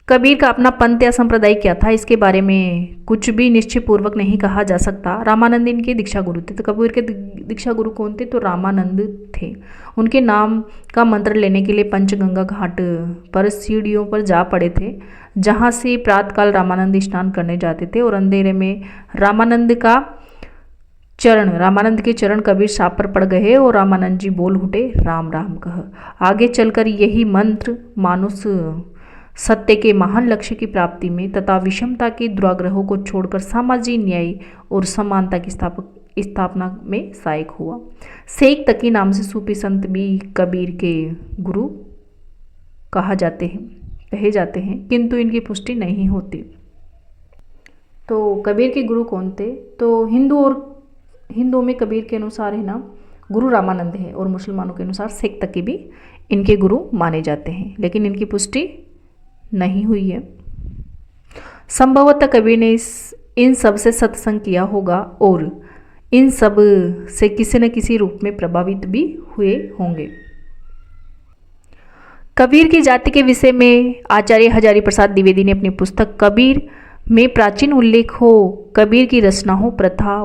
कबीर का अपना पंथ या संप्रदाय क्या था, इसके बारे में कुछ भी निश्चय पूर्वक नहीं कहा जा सकता। रामानंद इनके दीक्षा गुरु थे। तो कबीर के दीक्षा गुरु कौन थे? तो रामानंद थे। उनके नाम का मंत्र लेने के लिए पंचगंगा घाट पर सीढ़ियों पर जा पड़े थे, जहाँ से प्रातःकाल रामानंद स्नान करने जाते थे और अंधेरे में रामानंद के चरण कबीर साप पर पड़ गए और रामानंद जी बोल उठे, राम राम कह। आगे चलकर यही मंत्र मानुष सत्य के महान लक्ष्य की प्राप्ति में तथा विषमता के दुराग्रहों को छोड़कर सामाजिक न्याय और समानता की स्थापना में सहायक हुआ। शेख तकी नाम से सूफी संत भी कबीर के गुरु कहे जाते हैं, किंतु इनकी पुष्टि नहीं होती। तो कबीर के गुरु कौन थे? तो हिंदुओं में कबीर के अनुसार है ना गुरु रामानंद है, और मुसलमानों के अनुसार शेख तकी भी इनके गुरु माने जाते हैं, लेकिन इनकी पुष्टि नहीं हुई है। संभवतः कबीर ने इन सब से सत्संग किया होगा और इन सब से किसी न किसी रूप में प्रभावित भी हुए होंगे। कबीर की जाति के विषय में आचार्य हजारी प्रसाद द्विवेदी ने अपनी पुस्तक कबीर में प्राचीन उल्लेख हो, कबीर की रचना हो, प्रथा,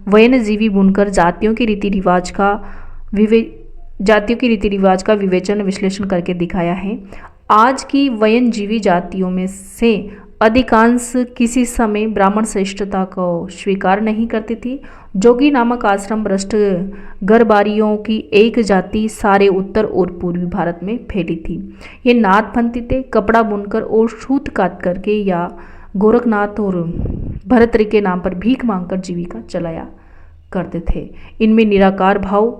वयनजीवी बुनकर जातियों के रीति रिवाज का विवेचन विश्लेषण करके दिखाया है। आज की वयनजीवी जातियों में से अधिकांश किसी समय ब्राह्मण श्रेष्ठता को स्वीकार नहीं करती थी। जोगी नामक आश्रम भ्रष्ट गरबारियों की एक जाति सारे उत्तर और पूर्वी भारत में फैली थी। ये नाथपंथी थे, कपड़ा बुनकर और सूत काट करके या गोरखनाथ और भरतरी के नाम पर भीख मांगकर जीविका चलाया करते थे। इनमें निराकार भाव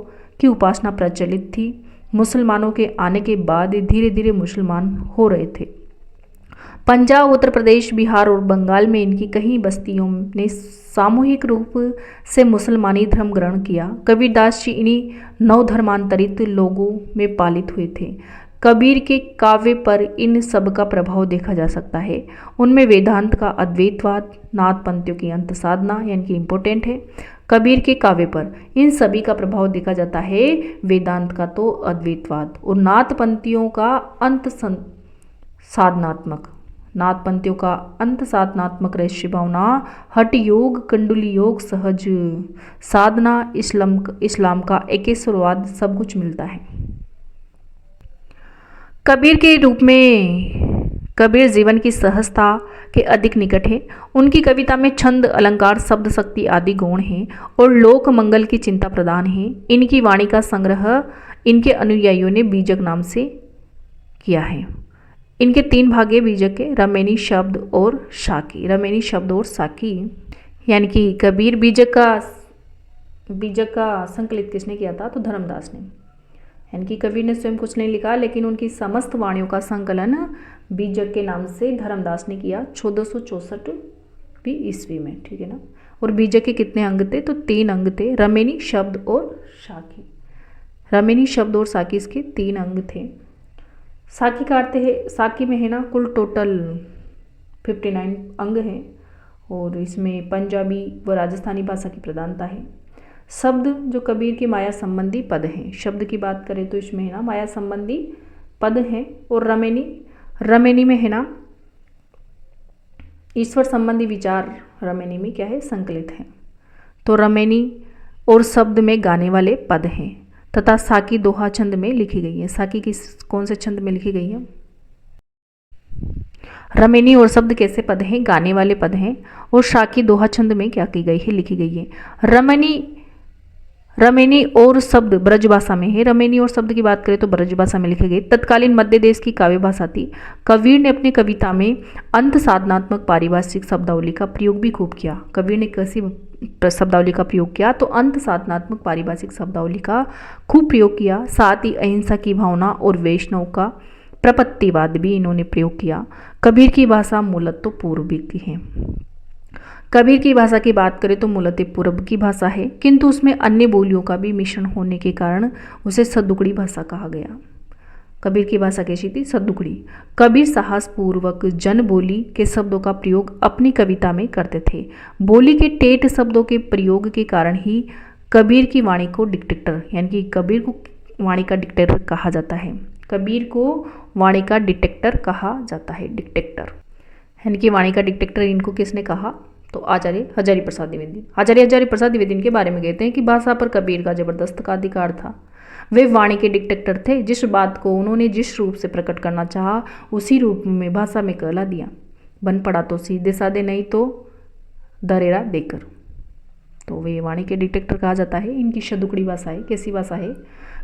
की उपासना प्रचलित थी। मुसलमानों के आने के बाद धीरे धीरे मुसलमान हो रहे थे। पंजाब, उत्तर प्रदेश, बिहार और बंगाल में इनकी कई बस्तियों ने सामूहिक रूप से मुसलमानी धर्म ग्रहण किया। कबीरदास जी इन्हीं नवधर्मांतरित लोगों में पालित हुए थे। कबीर के काव्य पर इन सब का प्रभाव देखा जा सकता है। उनमें वेदांत का अद्वैतवाद, नाथपंथियों की अंत साधना यानी कि इम्पोर्टेंट है। कबीर के काव्य पर इन सभी का प्रभाव देखा जाता है। वेदांत का तो अद्वैतवाद और नाथपंथियों का अंत साधनात्मक रहस्य भावना, हठ योग, कुंडली योग, सहज साधना, इस्लाम का एकेश्वरवाद सब कुछ मिलता है। कबीर के रूप में कबीर जीवन की सहजता के अधिक निकट है। उनकी कविता में छंद, अलंकार, शब्द शक्ति आदि गुण हैं और लोक मंगल की चिंता प्रदान है। इनकी वाणी का संग्रह इनके अनुयायियों ने बीजक नाम से किया है। इनके 3 भाग है बीजक के, रमेनी, शब्द और साकी। यानी कि कबीर बीजक का संकलित किसने किया था? तो धर्मदास ने। यानी कि कबीर ने स्वयं कुछ नहीं लिखा, लेकिन उनकी समस्त वाणियों का संकलन बीजक के नाम से धर्मदास ने किया 1464 ईस्वी में, ठीक है ना। और बीजक के कितने अंग थे? तो 3 अंग थे, रमेनी, शब्द और साकी इसके 3 अंग थे। साकी का अर्थ है, साकी में है ना कुल टोटल 59 अंग हैं और इसमें पंजाबी व राजस्थानी भाषा की प्रधानता है। शब्द जो कबीर के माया संबंधी पद हैं, शब्द की बात करें तो इसमें है ना माया संबंधी पद हैं। और रमेनी में है ना ईश्वर संबंधी विचार, रमेनी में क्या है? संकलित है। तो रमेनी और शब्द में गाने वाले पद हैं तथा साकी दोहा छंद में लिखी गई है। साकी कौन से छंद में लिखी गई है? रमेनी और शब्द कैसे पद हैं? गाने वाले पद हैं। और साकी दोहा छंद में क्या की गई है? लिखी गई है। रमेनी और शब्द ब्रजभाषा में है। रमेनी और शब्द की बात करें तो ब्रजभाषा में लिखे गए। तत्कालीन मध्य देश की काव्य भाषा थी। कबीर ने अपनी कविता में अंत साधनात्मक पारिभाषिक शब्दावली का प्रयोग भी खूब किया। कबीर ने कैसी शब्दावली का प्रयोग किया? तो अंत साधनात्मक पारिभाषिक शब्दावली का खूब प्रयोग किया। साथ ही अहिंसा की भावना और वैष्णव का प्रपत्तिवाद भी इन्होंने प्रयोग किया। कबीर की भाषा मूलतः पूर्वी की है। कबीर की भाषा की बात करें तो मूलतः पूर्व की भाषा है, किंतु उसमें अन्य बोलियों का भी मिश्रण होने के कारण उसे सद्दुकड़ी भाषा कहा गया। कबीर की भाषा कैसी थी? सद्दुकड़ी। कबीर साहसपूर्वक जन बोली के शब्दों का प्रयोग अपनी कविता में करते थे। बोली के टेढ़ शब्दों के प्रयोग के कारण ही कबीर की वाणी को डिक्टेटर यानी कि कबीर को वाणी का डिक्टेटर कहा जाता है। कबीर को वाणी का डिटेक्टर कहा जाता है, डिटेक्टर, यानी कि वाणी का डिटेक्टर इनको किसने कहा, तो आचार्य हजारी प्रसाद द्विवेदी। आचार्य हजारी प्रसाद द्विवेदी इनके बारे में कहते हैं कि भाषा पर कबीर का जबरदस्त का अधिकार था। वे वाणी के डिटेक्टर थे। जिस बात को उन्होंने जिस रूप से प्रकट करना चाहा उसी रूप में भाषा में कहला दिया। बन पड़ा तो सीधे साधे, नहीं तो दरेरा देकर। तो वे वाणी के डिटेक्टर कहा जाता है। इनकी शदुकड़ी भाषा है। कैसी भाषा है?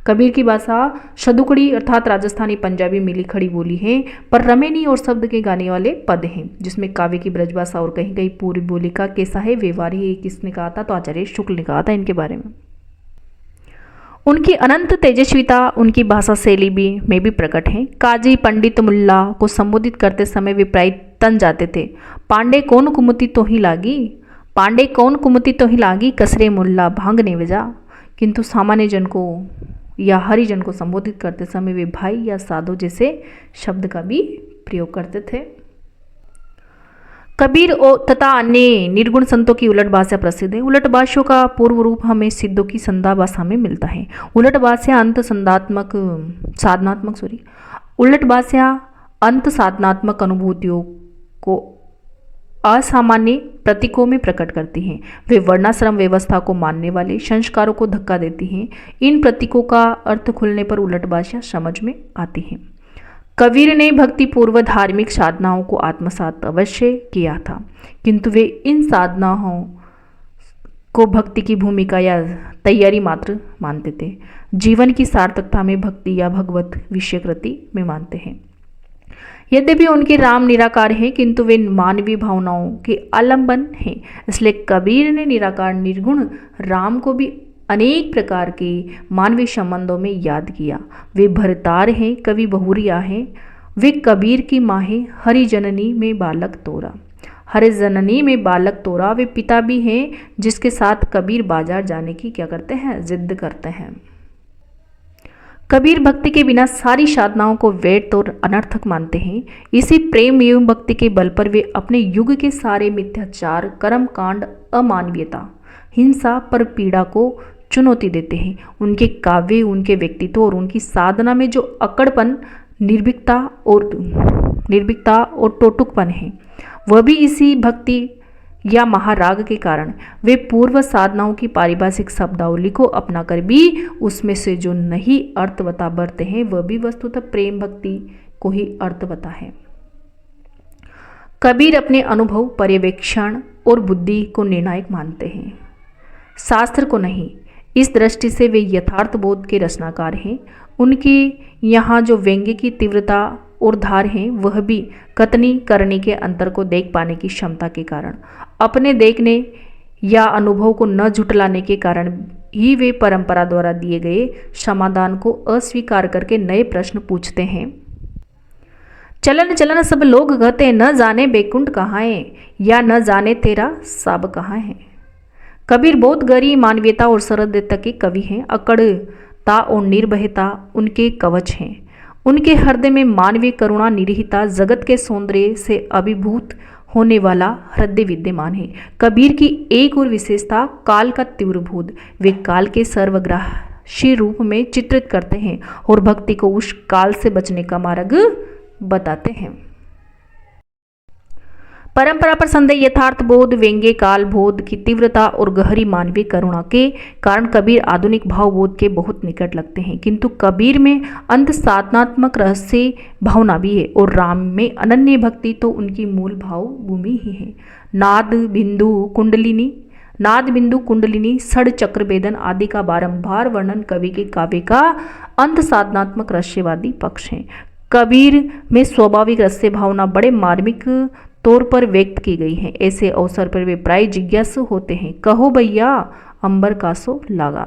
कबीर की भाषा शदुकड़ी अर्थात राजस्थानी पंजाबी मिली खड़ी बोली है, पर रमेनी और शब्द के गाने वाले पद हैं, जिसमें काव्य की ब्रजभाषा और कहीं कहीं पूरी बोली का कैसा है व्यवहार है। किसने कहा था? तो आचार्य शुक्ल ने कहा था इनके बारे में। उनकी अनंत तेजस्विता उनकी भाषा शैली में भी प्रकट है। काजी पंडित मुल्ला को संबोधित करते समय वे प्राय तन जाते थे। पांडे कौन कुमति तो ही लागी, पांडे कौन कुमति तो ही लागी, कसरे मुल्ला भांग ने बजा। किंतु सामान्य जन को या हरिजन को संबोधित करते समय वे भाई या साधु जैसे शब्द का भी प्रयोग करते थे। कबीर तथा अन्य निर्गुण संतों की उलट भाषा प्रसिद्ध है। उलट भाष्यों का पूर्व रूप हमें सिद्धों की संधा भाषा में मिलता है। उलट भाषा अंत साधनात्मक अनुभूतियों को असामान्य प्रतीकों में प्रकट करती हैं। वे वर्णाश्रम व्यवस्था को मानने वाले संस्कारों को धक्का देती हैं। इन प्रतीकों का अर्थ खुलने पर उलट भाषा समझ में आती है। कबीर ने भक्ति पूर्व धार्मिक साधनाओं को आत्मसात अवश्य किया था, किंतु वे इन साधनाओं को भक्ति की भूमिका या तैयारी मात्र मानते थे। जीवन की सार्थकता में भक्ति या भगवत विषयकृति में मानते हैं। यद्यपि उनके राम निराकार हैं, किंतु वे मानवीय भावनाओं के आलंबन हैं। इसलिए कबीर ने निराकार निर्गुण राम को भी अनेक प्रकार के मानवीय संबंधों में याद किया। वे भरतार हैं, कवि बहुरिया हैं। वे कबीर की माँ हैं, हरि जननी में बालक तोरा, हरि जननी में बालक तोरा। वे पिता भी हैं, जिसके साथ कबीर बाजार जाने की क्या करते हैं? जिद करते हैं। कबीर भक्ति के बिना सारी साधनाओं को व्यर्थ और अनर्थक मानते हैं। इसी प्रेम एवं भक्ति के बल पर वे अपने युग के सारे मिथ्याचार, कर्मकांड, अमानवीयता, हिंसा पर पीड़ा को चुनौती देते हैं। उनके काव्य, उनके व्यक्तित्व और उनकी साधना में जो अकड़पन, निर्भीकता और टोटुकपन है, वह भी इसी भक्ति या महाराग के कारण। वे पूर्व साधनाओं की पारिभाषिक शब्दावली को अपनाकर भी उसमें से जो नहीं अर्थ बता बरते हैं, वह भी वस्तुतः प्रेम भक्ति को ही अर्थ बता है। कबीर अपने अनुभव, पर्यवेक्षण और बुद्धि को निर्णायक मानते हैं, शास्त्र को नहीं। इस दृष्टि से वे यथार्थ बोध के रचनाकार हैं। उनके यहाँ जो व्यंग्य की तीव्रता और धार हैं, वह भी कथनी करने के अंतर को देख पाने की क्षमता के कारण, अपने देखने या अनुभव को न झुटलाने के कारण ही वे परंपरा द्वारा दिए गए समाधान को अस्वीकार करके नए प्रश्न पूछते हैं। चलन चलन सब लोग कहते, न जाने बैकुंठ कहाँ है, या न जाने तेरा सब कहाँ है। कबीर बहुत गहरी मानवीयता और सरलता के कवि हैं। अकड़ता और निर्भयता उनके कवच हैं। उनके हृदय में मानवीय करुणा, निरहिता, जगत के सौंदर्य से अभिभूत होने वाला हृदय विद्यमान है। कबीर की एक और विशेषता काल का तीव्र बोध। वे काल के सर्वग्राही रूप में चित्रित करते हैं और भक्ति को उस काल से बचने का मार्ग बताते हैं। परंपरा पर संदेह, यथार्थ बोध, व्यंग्य, काल बोध की तीव्रता और गहरी मानवीय करुणा के कारण कबीर आधुनिक भाव बोध के बहुत निकट लगते हैं। किंतु कबीर में अंत साधनात्मक रहस्य भावना भी है और राम में अनन्य भक्ति तो उनकी मूल भाव भूमि ही है। नाद बिंदु कुंडलिनी षड चक्र भेदन आदि का बारंबार वर्णन कवि के काव्य का अंत साधनात्मक रहस्यवादी पक्ष है। कबीर में स्वाभाविक रहस्य भावना बड़े मार्मिक तौर पर व्यक्त की गई है। ऐसे अवसर पर वे प्राय जिज्ञासु होते हैं, कहो भैया अंबर कासो लागा।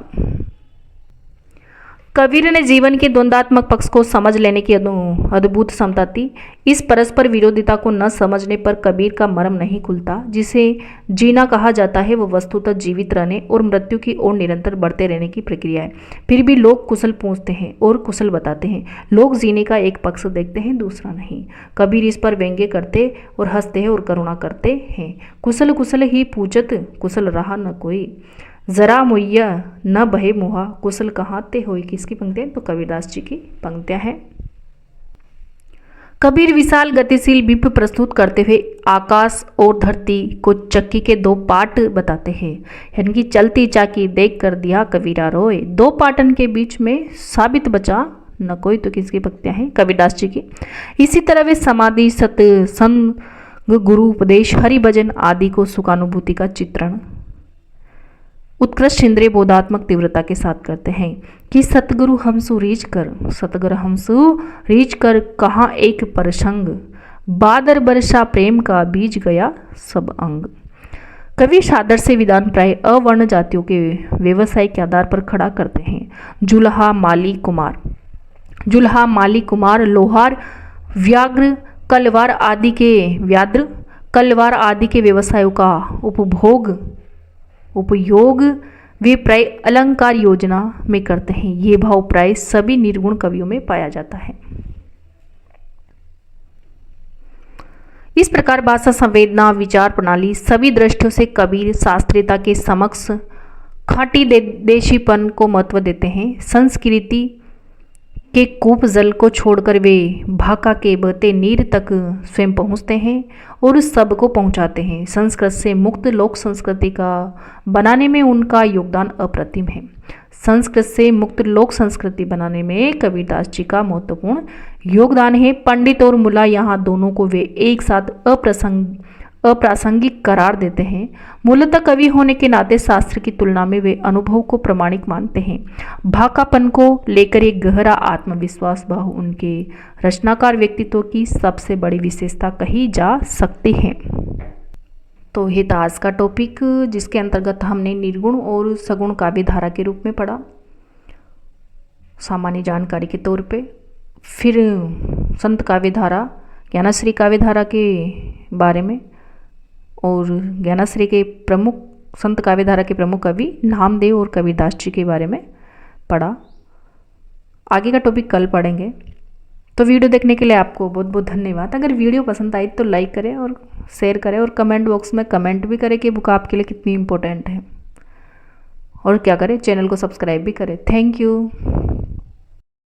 कबीर ने जीवन के द्वंद्वात्मक पक्ष को समझ लेने की अद्भुत क्षमता थी। इस परस्पर विरोधिता को न समझने पर कबीर का मर्म नहीं खुलता। जिसे जीना कहा जाता है वह वस्तुतः जीवित रहने और मृत्यु की ओर निरंतर बढ़ते रहने की प्रक्रिया है। फिर भी लोग कुशल पूछते हैं और कुशल बताते हैं। लोग जीने का एक पक्ष देखते हैं, दूसरा नहीं। कबीर इस पर व्यंग्य करते और हंसते हैं और करुणा करते हैं। कुशल कुशल ही पूछत, कुशल रहा न कोई, जरा मुय्या न बहे मुहा, कुशल कहाँ ते होई। किसकी पंक्तियाँ? तो कबीरदास जी की पंक्तियाँ हैं। कबीर विशाल गतिशील विप प्रस्तुत करते हुए आकाश और धरती को चक्की के दो पार्ट बताते हैं, यानी कि चलती चाकी देख कर दिया कबीरा रोए, दो पाटन के बीच में साबित बचा न कोई। तो किसकी भक्तियां हैं? कबीरदास जी की। इसी तरह वे समाधि, सत्संग, गुरु उपदेश, हरि भजन आदि को सुखानुभूति का चित्रण उत्कृष्ट इंद्रिय बोधात्मक तीव्रता के साथ करते हैं कि सतगुरु हमसु रीच कर कहाँ एक प्रसंग, बादर बरसा प्रेम का बीज गया सब अंग। कवि सादर से विधान प्राय अवर्ण जातियों के व्यवसाय के आधार पर खड़ा करते हैं। जुल्हा माली कुमार लोहार व्याघ्र कलवार आदि के व्यवसायों का उपयोग वे प्राय अलंकार योजना में करते हैं। ये भाव प्राय सभी निर्गुण कवियों में पाया जाता है। इस प्रकार भाषा, संवेदना, विचार प्रणाली सभी दृष्टियों से कबीर शास्त्रीयता के समक्ष खाटी देशीपन को महत्व देते हैं। संस्कृति के कूप जल को छोड़कर वे भाका के बहते नीर तक स्वयं पहुँचते हैं और सबको पहुँचाते हैं। संस्कृत से मुक्त लोक संस्कृति का बनाने में उनका योगदान अप्रतिम है। संस्कृत से मुक्त लोक संस्कृति बनाने में कबीरदास जी का महत्वपूर्ण योगदान है। पंडित और मुल्ला यहाँ दोनों को वे एक साथ अप्रासंगिक करार देते हैं। मूलतः कवि होने के नाते शास्त्र की तुलना में वे अनुभव को प्रमाणिक मानते हैं। भाकापन को लेकर एक गहरा आत्मविश्वास भाव उनके रचनाकार व्यक्तित्व की सबसे बड़ी विशेषता कही जा सकती है। तो ये था आज का टॉपिक, जिसके अंतर्गत हमने निर्गुण और सगुण काव्य धारा के रूप में पढ़ा सामान्य जानकारी के तौर पे। फिर संत काव्य धारा, ज्ञानश्री काव्य धारा के बारे में और ज्ञानश्री के प्रमुख संत काव्य धारा के प्रमुख कवि नामदेव और कबीरदास जी के बारे में पढ़ा। आगे का टॉपिक कल पढ़ेंगे। तो वीडियो देखने के लिए आपको बहुत बहुत धन्यवाद। अगर वीडियो पसंद आई तो लाइक करें और शेयर करें और कमेंट बॉक्स में कमेंट भी करें कि बुक आपके लिए कितनी इम्पोर्टेंट है, और क्या करें, चैनल को सब्सक्राइब भी करें। Thank you.